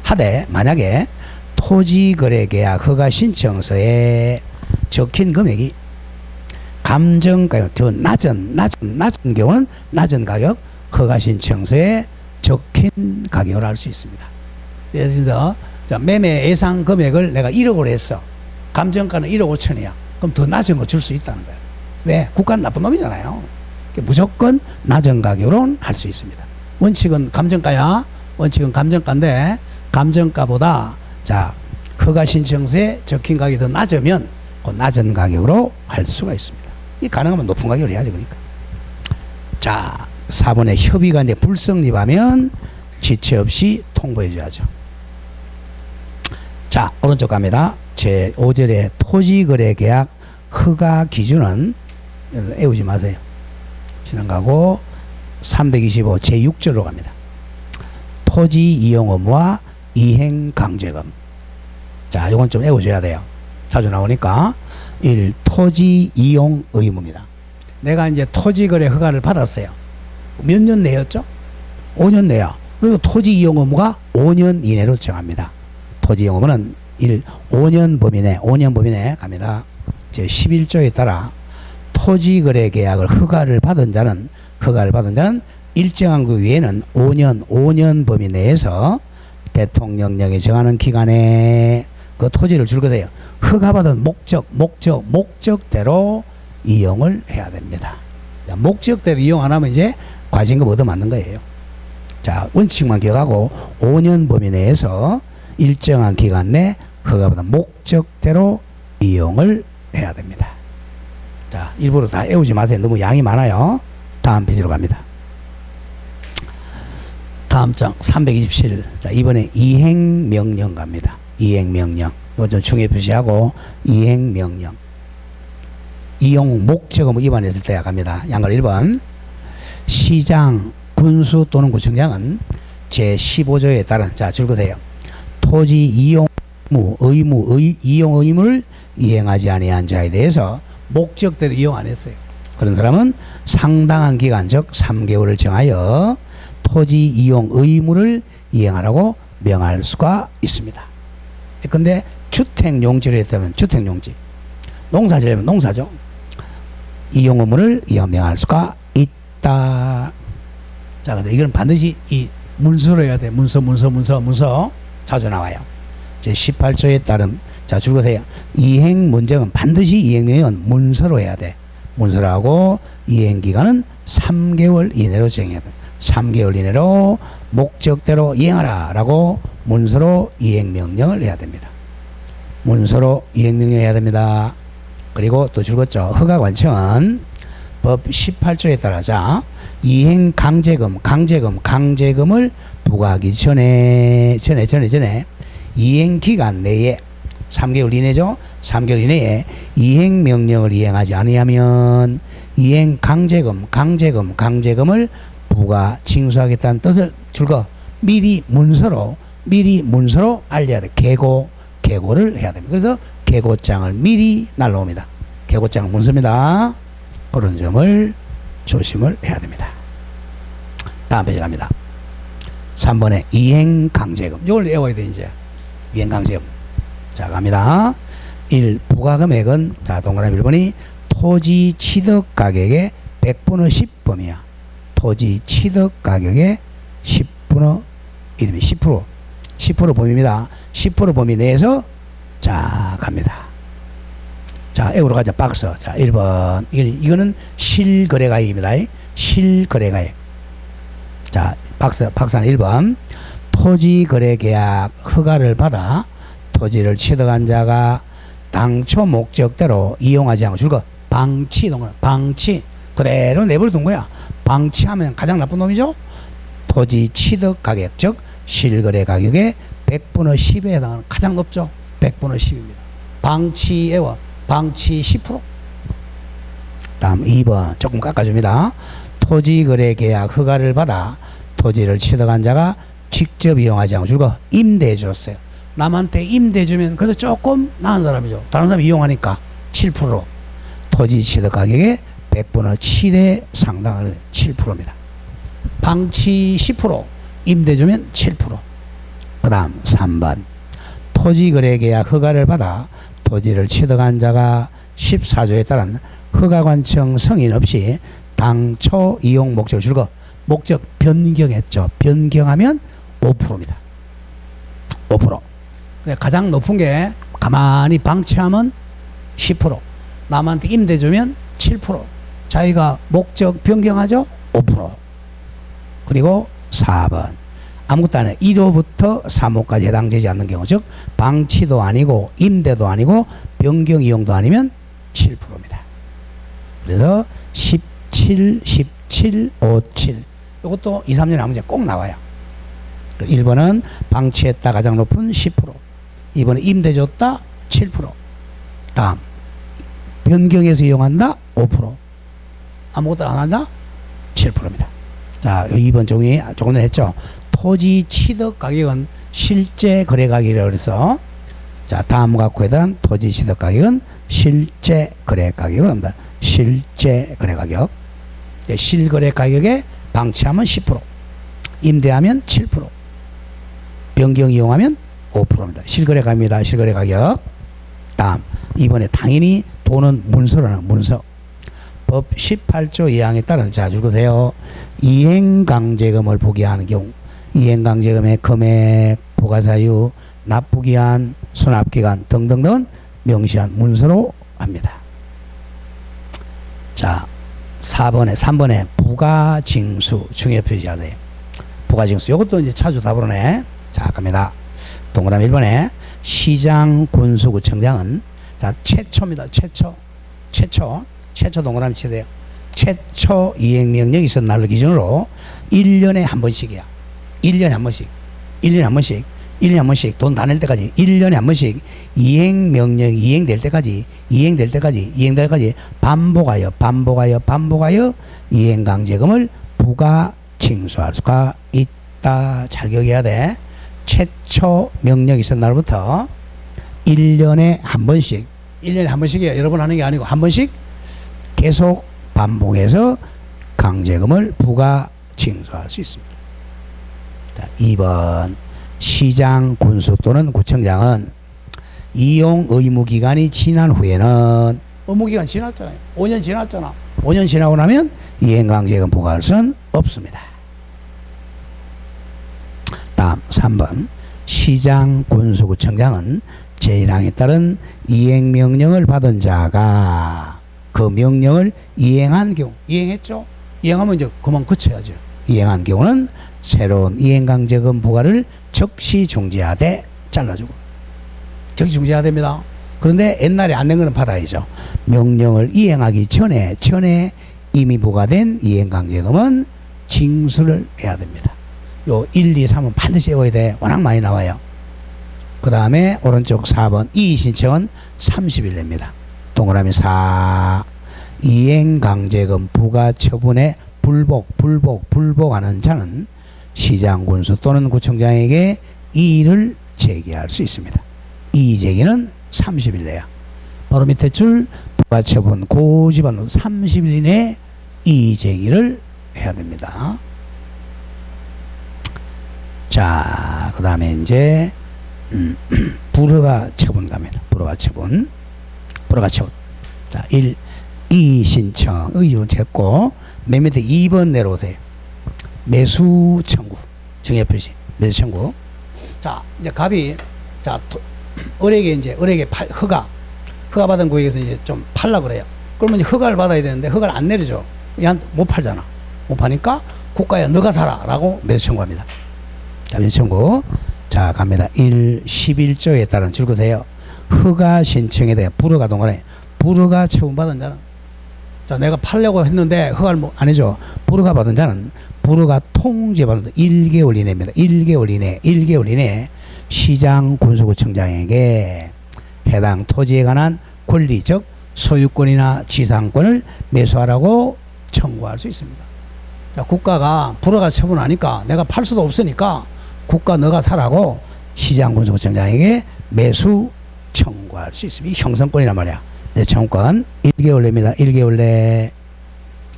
하되 만약에 토지거래계약 허가신청서에 적힌 금액이 감정가격 더 낮은 경우는 낮은 가격 허가신청서에 적힌 가격을 알 수 있습니다. 그래서 매매 예상 금액을 내가 1억으로 했어. 감정가는 1억 5천이야. 그럼 더 낮은 거 줄 수 있다는 거예요. 왜? 국가는 나쁜 놈이잖아요. 무조건 낮은 가격으로 할 수 있습니다. 원칙은 감정가야. 원칙은 감정가인데 감정가보다 자 허가신청서에 적힌 가격이 더 낮으면 그 낮은 가격으로 할 수가 있습니다. 이 가능하면 높은 가격으로 해야지. 그러니까 자 4번에 협의가 이제 불성립하면 지체 없이 통보해 줘야죠. 자 오른쪽 갑니다. 제5절의 토지거래계약 허가 기준은 애우지 마세요. 지나가고 325 제6절로 갑니다. 토지 이용 의무와 이행 강제금. 자, 이건 좀 애워줘야 돼요. 자주 나오니까. 1. 토지 이용 의무입니다. 내가 이제 토지 거래 허가를 받았어요. 몇 년 내였죠? 5년 내야. 그리고 토지 이용 의무가 5년 이내로 정합니다. 토지 이용 의무는 1. 5년 범위 내에 갑니다. 제 11조에 따라 토지 거래 계약을 허가를 받은 자는 일정한 그 위에는 5년 범위 내에서 대통령령이 정하는 기간에 그 토지를 줄 것이에요. 허가받은 목적대로 이용을 해야 됩니다. 자, 목적대로 이용 안 하면 이제 과징금 얻어맞는 거예요. 자, 원칙만 기억하고 5년 범위 내에서 일정한 기간 내 허가받은 목적대로 이용을 해야 됩니다. 자, 일부러 다 애우지 마세요. 너무 양이 많아요. 다음 페이지로 갑니다. 다음 장 327. 자, 이번에 이행명령 갑니다. 이행명령. 이거 좀 중요히 표시하고 이행명령. 이용 목적을 위반했을 때야 갑니다. 양글 1번. 시장, 군수 또는 구청장은 제15조에 따른 자, 줄거세요. 토지 이용 이용 의무를 이행하지 아니한 자에 대해서 목적대로 이용 안 했어요. 그런 사람은 상당한 기간 즉 3개월을 정하여 토지 이용 의무를 이행하라고 명할 수가 있습니다. 근데 주택용지를 했다면 주택용지, 농사지려면 농사죠. 이용 의무를 명할 수가 있다. 자, 근데 이건 반드시 이 문서로 해야 돼. 문서 자주 나와요. 제 18조에 따른 자, 줄거세요. 이행 문제는 반드시 이행명령은 문서로 해야 돼. 문서로 하고 이행기간은 3개월 이내로 정해야 돼. 3개월 이내로 목적대로 이행하라 라고 문서로 이행명령을 해야 됩니다. 문서로 이행명령 해야 됩니다. 그리고 또 줄었죠. 허가관청은 법 18조에 따라 자, 이행 강제금을 부과하기 전에 이행기간 내에 3개월 이내죠. 3개월 이내에 이행명령을 이행하지 아니하면 이행 강제금을 부과 징수하겠다는 뜻을 줄거 미리 문서로 알려야 돼. 계고를 해야 됩니다. 그래서 계고장을 미리 날라옵니다. 계고장은 문서입니다. 그런 점을 조심을 해야 됩니다. 다음 페이지 갑니다. 3번에 이행강제금. 이걸 외워야 돼 이제. 이행강제금. 자, 갑니다. 1. 부과금액은 자, 동그라미 1번이 토지 취득 가격의 100분의 10 범위야. 토지 취득 가격의 10분의 1이면 10% 범위입니다. 10% 범위 내에서 자, 갑니다. 자, 에우로 가자. 박스. 자, 1번. 이거는 실거래가액입니다. 실거래가액. 자, 박스는 1번. 토지거래계약 허가를 받아 토지를 취득한 자가 당초 목적대로 이용하지 않고 줄거 방치 그대로 내버려둔 거야. 방치하면 가장 나쁜 놈이죠. 토지 취득 가격 즉 실거래 가격의 100분의 10에 해당하는 가장 높죠. 100분의 10입니다. 방치 10%. 다음 2번 조금 깎아줍니다. 토지거래 계약 허가를 받아 토지를 취득한 자가 직접 이용하지 않고 줄거 임대해 줬어요. 남한테 임대 주면 그래도 조금 나은 사람이죠. 다른 사람이 이용하니까 7%. 토지 취득 가격의 100분의 7에 상당한 7%입니다. 방치 10%, 임대 주면 7%. 그 다음 3번. 토지거래계약 허가를 받아 토지를 취득한 자가 14조에 따른 허가관청 승인 없이 당초 이용 목적을 줄거 목적 변경했죠. 변경하면 5%입니다. 5%. 가장 높은 게 가만히 방치하면 10%, 남한테 임대 주면 7%, 자기가 목적 변경하죠? 5%. 그리고 4번. 아무것도 안 해. 1호부터 3호까지 해당되지 않는 경우, 즉 방치도 아니고 임대도 아니고 변경 이용도 아니면 7%입니다. 그래서 17, 57. 이것도 2, 3년에 한 문제 꼭 나와요. 1번은 방치했다 가장 높은 10%, 2번은 임대 줬다 7%, 다음 변경해서 이용한다 5%, 아무것도 안 한다? 7%입니다. 자, 2번 종이 조금 전에 했죠. 토지 취득 가격은 실제 거래 가격이라고 해서, 자, 다음과 같고에 대한 토지 취득 가격은 실제 거래 가격을 합니다. 실제 거래 가격. 실거래 가격에 방치하면 10%, 임대하면 7%, 변경 이용하면 5%입니다. 실거래 가격입니다. 실거래 가격. 다음, 이번에 당연히 돈은 문서라는 문서. 법 18조 2항에 따른, 자, 읽으세요. 이행강제금을 부과하는 경우, 이행강제금의 금액, 부과사유, 납부기한, 수납기간 등등등은 명시한 문서로 합니다. 자, 3번에 부가징수 중요 표시하세요. 부가징수. 이것도 이제 차주 답으로네. 자, 갑니다. 동그라미 1번에 시장 군수구청장은, 자, 최초입니다. 최초 동그라미 치세요. 최초 이행명령이 있었던 날을 기준으로 1년에 한 번씩이야. 1년에 한 번씩 돈 다 낼 때까지 1년에 한 번씩 이행명령이 이행될 때까지 반복하여 이행강제금을 부가징수할 수가 있다. 잘 기억해야 돼. 최초 명령이 있었던 날부터 1년에 한 번씩이야. 여러 번 하는 게 아니고 한 번씩 계속 반복해서 강제금을 부가징수할 수 있습니다. 자, 2번 시장 군수 또는 구청장은 이용 의무기간이 지난 후에는, 의무기간 지났잖아요. 5년 지났잖아. 5년 지나고 나면 이행강제금 부과할 수는 없습니다. 다음 3번 시장 군수구청장은 제1항에 따른 이행명령을 받은 자가 그 명령을 이행한 경우, 이행했죠? 이행하면 이제 그만 그쳐야죠. 이행한 경우는 새로운 이행강제금 부과를 즉시 중지하되 잘라주고, 즉시 중지해야 됩니다. 그런데 옛날에 안 낸 거는 받아야죠. 명령을 이행하기 전에 이미 부과된 이행강제금은 징수를 해야 됩니다. 요 1, 2, 3은 반드시 외워야 돼. 워낙 많이 나와요. 그 다음에 오른쪽 4번 이의신청은 30일 냅니다. 동그라미 4, 이행강제금 부과 처분에 불복하는 자는 시장군수 또는 구청장에게 이의를 제기할 수 있습니다. 이의 제기는 30일 내야. 바로 밑에 줄 부과 처분 고지반으로 30일 이내에 이의 제기를 해야 됩니다. 자, 그 다음에 이제 불허가 처분 갑니다. 불허가 처분. 자, 1. 이의 신청 의견 됐고, 맨 밑에 2번 내려오세요. 매수 청구 중요 표시. 매수 청구. 자, 이제 갑이, 자, 을에게 허가 받은 구역에서 이제 좀 팔라 그래요. 그러면 이제 허가를 받아야 되는데 허가를 안 내려줘. 얘한테 못 팔잖아. 못 파니까 국가에 너가 사라 라고 매수 청구합니다. 자, 매수 청구. 자, 갑니다. 11조에 따른 줄거세요. 허가 신청에 대해 불허가 동안에 불허가 처분받은 자는, 자, 내가 팔려고 했는데 허가를 안 해줘. 불허가 받은 자는 불허가 통지받은 1개월 이내입니다. 1개월 이내 시장 군수구청장에게 해당 토지에 관한 권리적 소유권이나 지상권을 매수하라고 청구할 수 있습니다. 자, 국가가 불허가 처분하니까 내가 팔 수도 없으니까 국가 너가 사라고 시장 군수구청장에게 매수 청구할 수 있습니다. 이 형성권이란 말이야. 내 청구권 1개월 내입니다. 1개월 내.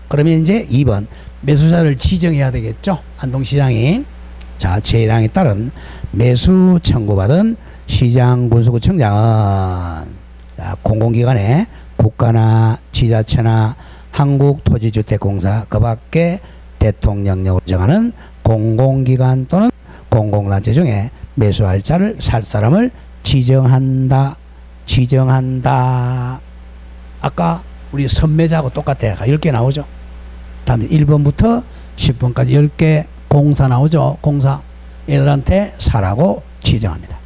그러면 이제 2번 매수자를 지정해야 되겠죠. 안동시장이. 자, 제1항에 따른 매수 청구받은 시장 군수구청장은, 자, 공공기관에 국가나 지자체나 한국토지주택공사 그 밖에 대통령령으로 정하는 공공기관 또는 공공단체 중에 매수할 자를 살 사람을 지정한다. 아까 우리 선매자하고 똑같아요. 10개 나오죠. 다음에 1번부터 10번까지 10개 공사 나오죠. 공사. 얘들한테 사라고 지정합니다.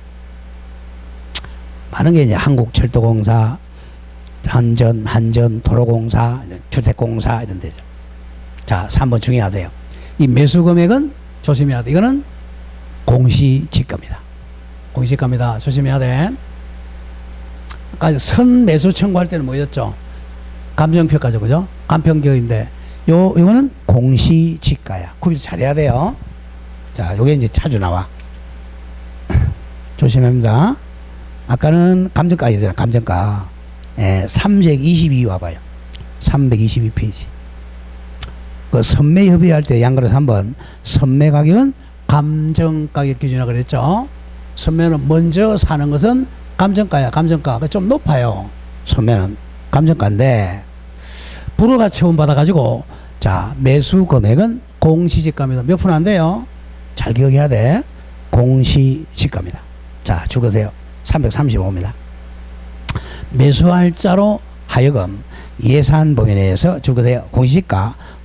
많은 게 이제 한국철도공사, 한전 도로공사, 주택공사 이런 데죠. 자, 3번 중요하세요. 이 매수 금액은 조심해야 돼. 이거는 공시지가입니다. 공시지가입니다. 조심해야 돼. 아까 선매수 청구할 때는 뭐였죠? 감정평가죠, 그죠? 감평격인데 요거는 공시지가야. 구별 잘해야 돼요. 자, 요게 이제 자주 나와. 조심합니다. 아까는 감정가이잖아, 감정가. 322 와봐요. 322페이지. 그 선매 협의할 때 양거래소 한번 선매 가격은 감정가격 기준이라고 그랬죠. 선매는 먼저 사는 것은 감정가야, 감정가가 좀 높아요. 선매는 감정가인데, 불허가 처분받아가지고, 자, 매수 금액은 공시지가입니다. 몇 푼 안 돼요? 잘 기억해야 돼. 공시지가입니다. 자, 적으세요. 335입니다. 매수할자로 하여금 예산 범위 내에서 적으세요.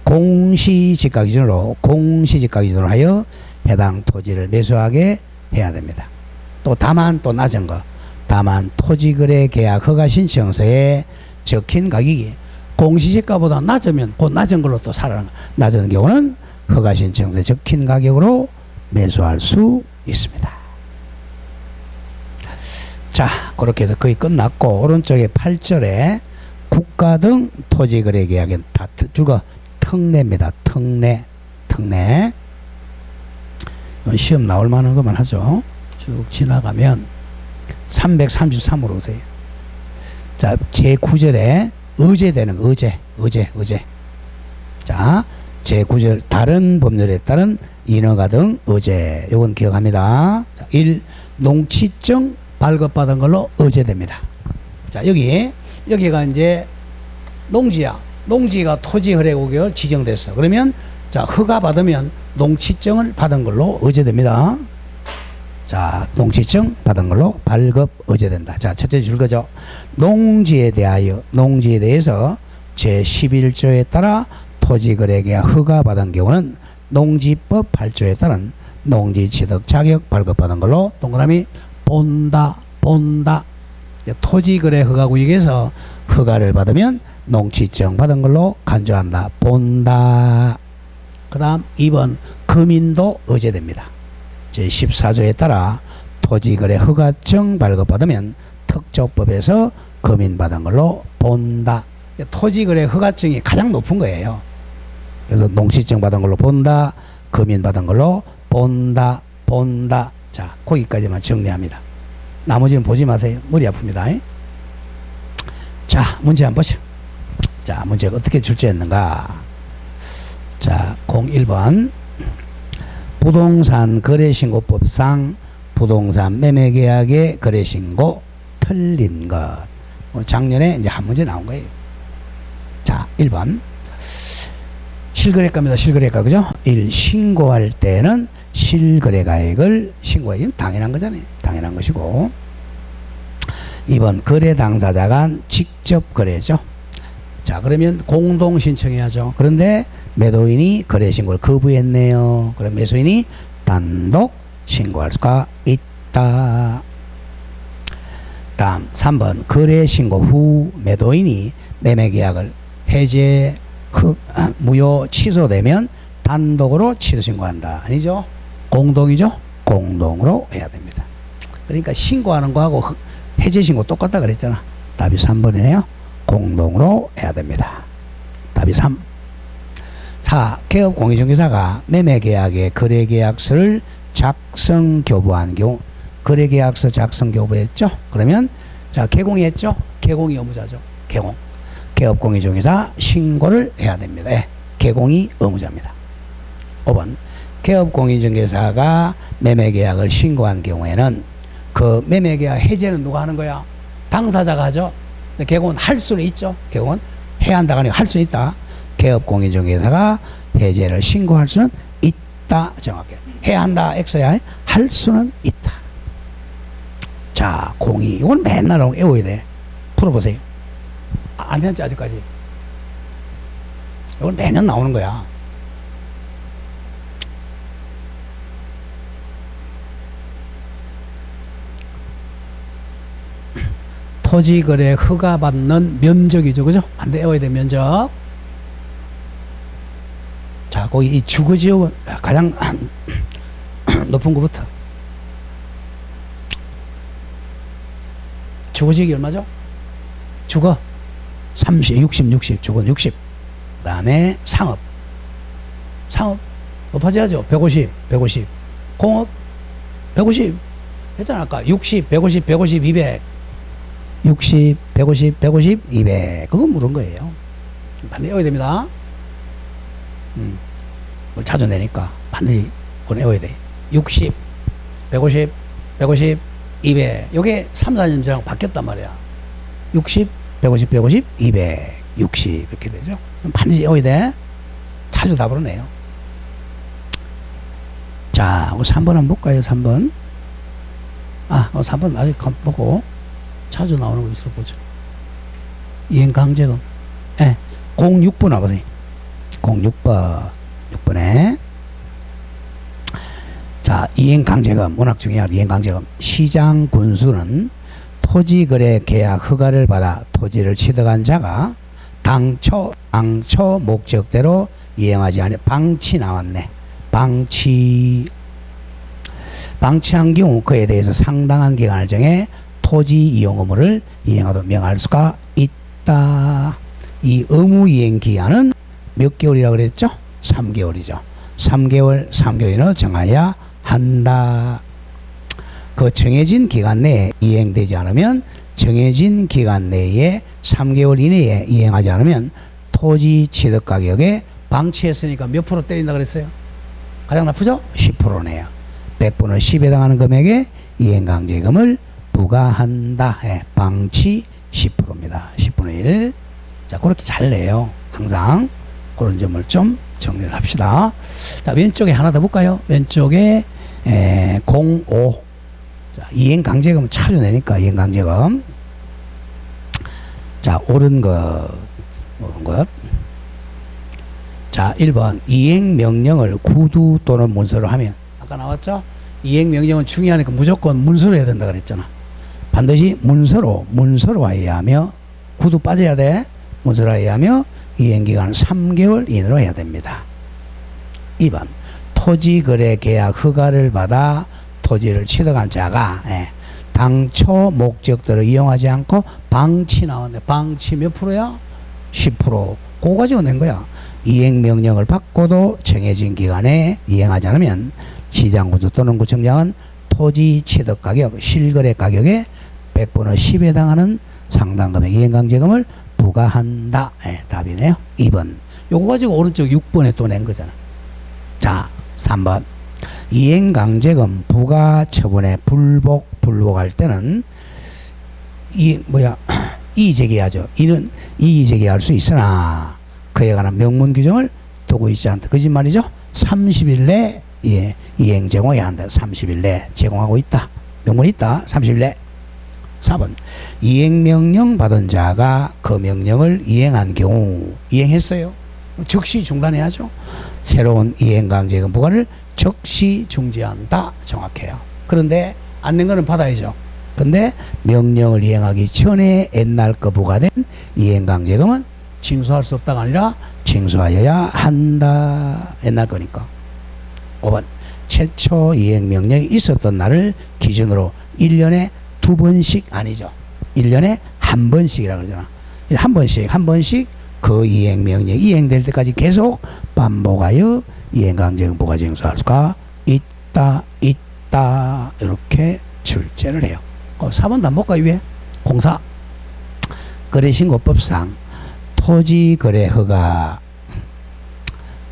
공시지가 기준으로 하여 해당 토지를 매수하게 해야 됩니다. 또 다만 또 낮은 거, 다만 토지거래 계약 허가 신청서에 적힌 가격이 공시지가보다 낮으면 그 낮은 걸로 또 사라는 거. 낮은 경우는 허가 신청서에 적힌 가격으로 매수할 수 있습니다. 자, 그렇게 해서 거의 끝났고, 오른쪽에 8절에 국가 등 토지거래 계약은 다 줄거 특례입니다. 특례. 시험 나올 만한 것만 하죠. 쭉 지나가면 333으로 오세요. 자, 제9절에 의제되는 거, 의제. 자, 제9절 다른 법률에 따른 인허가 등 의제. 요건 기억합니다. 자, 1. 농취증 발급받은 걸로 의제됩니다. 자, 여기가 이제 농지야. 농지가 토지 허락 구역을 지정됐어. 그러면 자, 허가 받으면 농취증을 받은 걸로 의제됩니다. 자, 농취증 받은 걸로 발급 의제된다. 자, 첫째 줄 거죠. 농지에 대해서 제11조에 따라 토지거래계약 허가 받은 경우는 농지법 8조에 따른 농지취득 자격 발급받은 걸로 동그라미 본다. 토지거래 허가구역에서 허가를 받으면 농취증 받은 걸로 간주한다. 본다. 그 다음 2번 금인도 의제됩니다. 제14조에 따라 토지거래 허가증 발급받으면 특조법에서 금인받은 걸로 본다. 토지거래 허가증이 가장 높은 거예요. 그래서 농취증 받은 걸로 본다. 금인받은 걸로 본다. 자, 거기까지만 정리합니다. 나머지는 보지 마세요. 머리 아픕니다. 자, 문제 한번 보시죠. 자, 문제가 어떻게 출제했는가. 자, 01번 부동산 거래신고법상 부동산 매매계약의 거래신고 틀린 것. 작년에 이제 한 문제 나온 거예요. 자, 1번 실거래가입니다. 실거래가, 그죠? 1. 신고할 때는 실거래가액을 신고하기는 당연한 거잖아요. 당연한 것이고. 2번 거래 당사자 간 직접 거래죠. 자, 그러면 공동 신청해야죠. 그런데 매도인이 거래 신고를 거부했네요. 그럼 매수인이 단독 신고할 수가 있다. 다음 3번 거래 신고 후 매도인이 매매계약을 해제, 무효, 취소되면 단독으로 취소 신고한다. 아니죠? 공동이죠? 공동으로 해야 됩니다. 그러니까 신고하는 거하고 해제 신고 똑같다 그랬잖아. 답이 3번이네요. 공동으로 해야 됩니다. 답이 3. 4. 개업공인중개사가 매매계약의 거래계약서를 작성 교부한 경우, 거래계약서 작성 교부했죠? 그러면 자, 개공했죠? 개공이 의무자죠. 개공. 개업공인중개사 신고를 해야 됩니다. 개공이 의무자입니다. 5번 개업공인중개사가 매매계약을 신고한 경우에는 그 매매계약 해제는 누가 하는 거야? 당사자가 하죠. 근데 개공은 할 수는 있죠. 개공은 해야 한다가 아니고 할 수는 있다. 개업공인중개사가 해제를 신고할 수는 있다. 정확하게 해야 한다. X야. 할 수는 있다. 자, 공이 이건 맨날 외워야 돼. 풀어보세요. 안 했지 아직까지. 이건 매년 나오는 거야. 토지거래 허가받는 면적이죠. 그죠? 안 돼, 외워야 돼, 면적. 자, 거기 이 주거지역은 가장 높은 것부터. 주거지역이 얼마죠? 주거 30, 60, 60, 주거 60. 그 다음에 상업 높아져야죠. 150 공업 150 했잖아 아까. 60 150 200 60 150 200 그거 물은 거예요. 반드시 외워야 됩니다. 뭘 자주 내니까 반드시 그건 외워야 돼. 60 150 200 요게 3, 4년 전랑 바뀌었단 말이야. 60 150 200 60 이렇게 되죠. 반드시 외워야 돼. 자주 답으로 내요. 자, 3번 한번 볼까요? 3번. 3번 아직 보고 자주 나오는 거 있어 보죠. 이행강제금. 06번 와보세요. 6번에. 자, 이행강제금. 워낙 중요한 이행강제금. 시장 군수는 토지거래 계약 허가를 받아 토지를 취득한 자가 당초 목적대로 이행하지 않으면 방치 나왔네. 방치한 경우 그에 대해서 상당한 기간을 정해 토지 이용 의무를 이행하도록 명할 수가 있다. 이 의무 이행 기한은 몇 개월이라고 그랬죠? 3개월이죠. 3개월 정하여야 한다. 그 정해진 기간 내에 이행되지 않으면 정해진 기간 내에 3개월 이내에 이행하지 않으면 토지 취득 가격에 방치했으니까 몇 프로 때린다 그랬어요? 가장 나쁘죠? 10%네요. 100분의 10에 해당하는 금액에 이행강제금을 부과한다. 방치 10%입니다. 10분의 1. 자, 그렇게 잘 내요. 항상 그런 점을 좀 정리를 합시다. 자, 왼쪽에 하나 더 볼까요? 왼쪽에 05. 자, 이행강제금은 자주 내니까 이행강제금. 자, 옳은 것. 자, 1번 이행명령을 구두 또는 문서로 하면 아까 나왔죠? 이행명령은 중요하니까 무조건 문서로 해야 된다 그랬잖아. 반드시 문서로 해야 하며 구두 빠져야 돼. 문서로 해야 하며 이행기간은 3개월 이내로 해야 됩니다. 2번 토지거래 계약 허가를 받아 토지를 취득한 자가 당초 목적대로 이용하지 않고 방치 나왔네. 방치 몇 프로야? 10%. 그거 가지고 낸 거야. 이행명령을 받고도 정해진 기간에 이행하지 않으면 시장군수 또는 구청장은 토지 취득 가격, 실거래 가격의 100분의 10에 해당하는 상당금의 이행강제금을 부과한다. 답이네요. 2번. 요거 가지고 오른쪽 6번에 또 낸 거잖아. 자, 3번. 이행강제금 부과 처분에 불복할 때는 이의제기하죠. 이는 이의제기할 수 있으나 그에 관한 명문 규정을 두고 있지 않다. 거짓말이죠. 30일 내 이행 제공해야 한다. 30일 내 제공하고 있다. 명문이 있다. 30일 내. 4번 이행명령 받은 자가 그 명령을 이행한 경우 이행했어요. 즉시 중단해야죠. 새로운 이행강제금 부과를 즉시 중지한다. 정확해요. 그런데 안 낸 거는 받아야죠. 근데 명령을 이행하기 전에 옛날 거 부과된 이행강제금은 징수할 수 없다가 아니라 징수하여야 한다. 옛날 거니까. 5번 최초 이행명령이 있었던 날을 기준으로 1년에 2번씩 아니죠. 1년에 1번씩이라고 그러잖아. 한 번씩 그 이행명령이 이행될 때까지 계속 반복하여 이행강제금 부과 징수할 수가 있다. 이렇게 출제를 해요. 4번도 한번 볼까요? 위에 공사 거래신고법상 토지거래 허가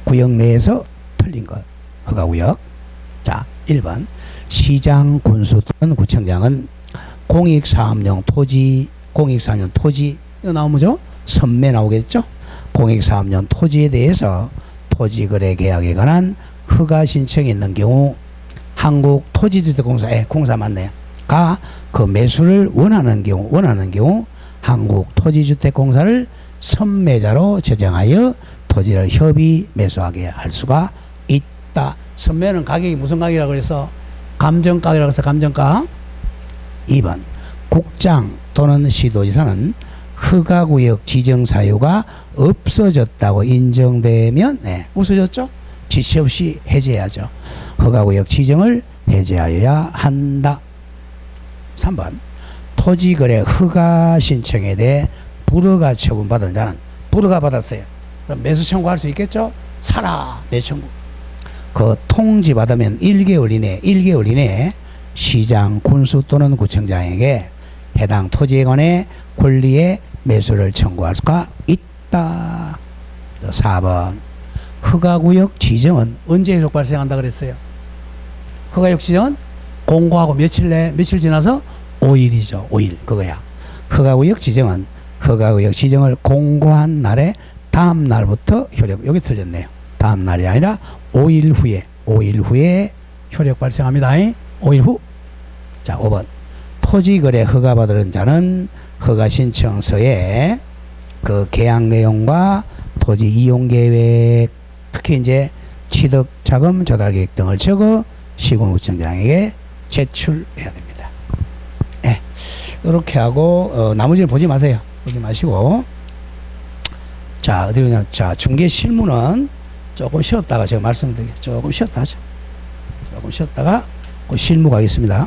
구역 내에서 틀린 것 허가구역. 자, 1번 시장 군수 또는 구청장은 공익사업용 토지 이거 나오죠? 선매 나오겠죠? 공익사업용 토지에 대해서 토지거래 계약에 관한 허가 신청이 있는 경우 한국토지주택공사 공사 맞네요. 그 매수를 원하는 경우 한국토지주택공사를 선매자로 지정하여 토지를 협의 매수하게 할 수가 있다. 선매는 가격이 무슨 가격이라고 그래서 감정가격이라고 해서 감정가. 2번 국장 또는 시도지사는 허가구역 지정 사유가 없어졌다고 인정되면 없어졌죠? 지시 없이 해제해야죠. 허가구역 지정을 해제하여야 한다. 3번 토지거래 허가 신청에 대해 불허가 처분받은 자는 불허가 받았어요. 그럼 매수 청구할 수 있겠죠? 사라 내 청구. 그 통지 받으면 1개월 이내에 시장, 군수 또는 구청장에게 해당 토지에 관해 권리의 매수를 청구할 수가 있다. 4번 허가구역 지정은 언제 효력 발생한다 그랬어요? 허가구역 지정은 공고하고 며칠 지나서 5일이죠. 5일 그거야. 허가구역 지정은 허가구역 지정을 공고한 날에 다음 날부터 효력. 여기 틀렸네요. 다음 날이 아니라 5일 후에 효력 발생합니다. 5일 후. 자, 5번 토지거래 허가받은 자는 허가신청서에 그 계약 내용과 토지 이용계획, 특히 이제 취득자금 조달계획 등을 적어 시군구청장에게 제출해야 됩니다. 네. 이렇게 하고 나머지는 보지 마세요. 보지 마시고, 자, 어디 그냥, 자, 중개 실무는 조금 쉬었다가 제가 말씀드릴게요. 조금 쉬었다 하죠. 조금 쉬었다가 그 실무 가겠습니다.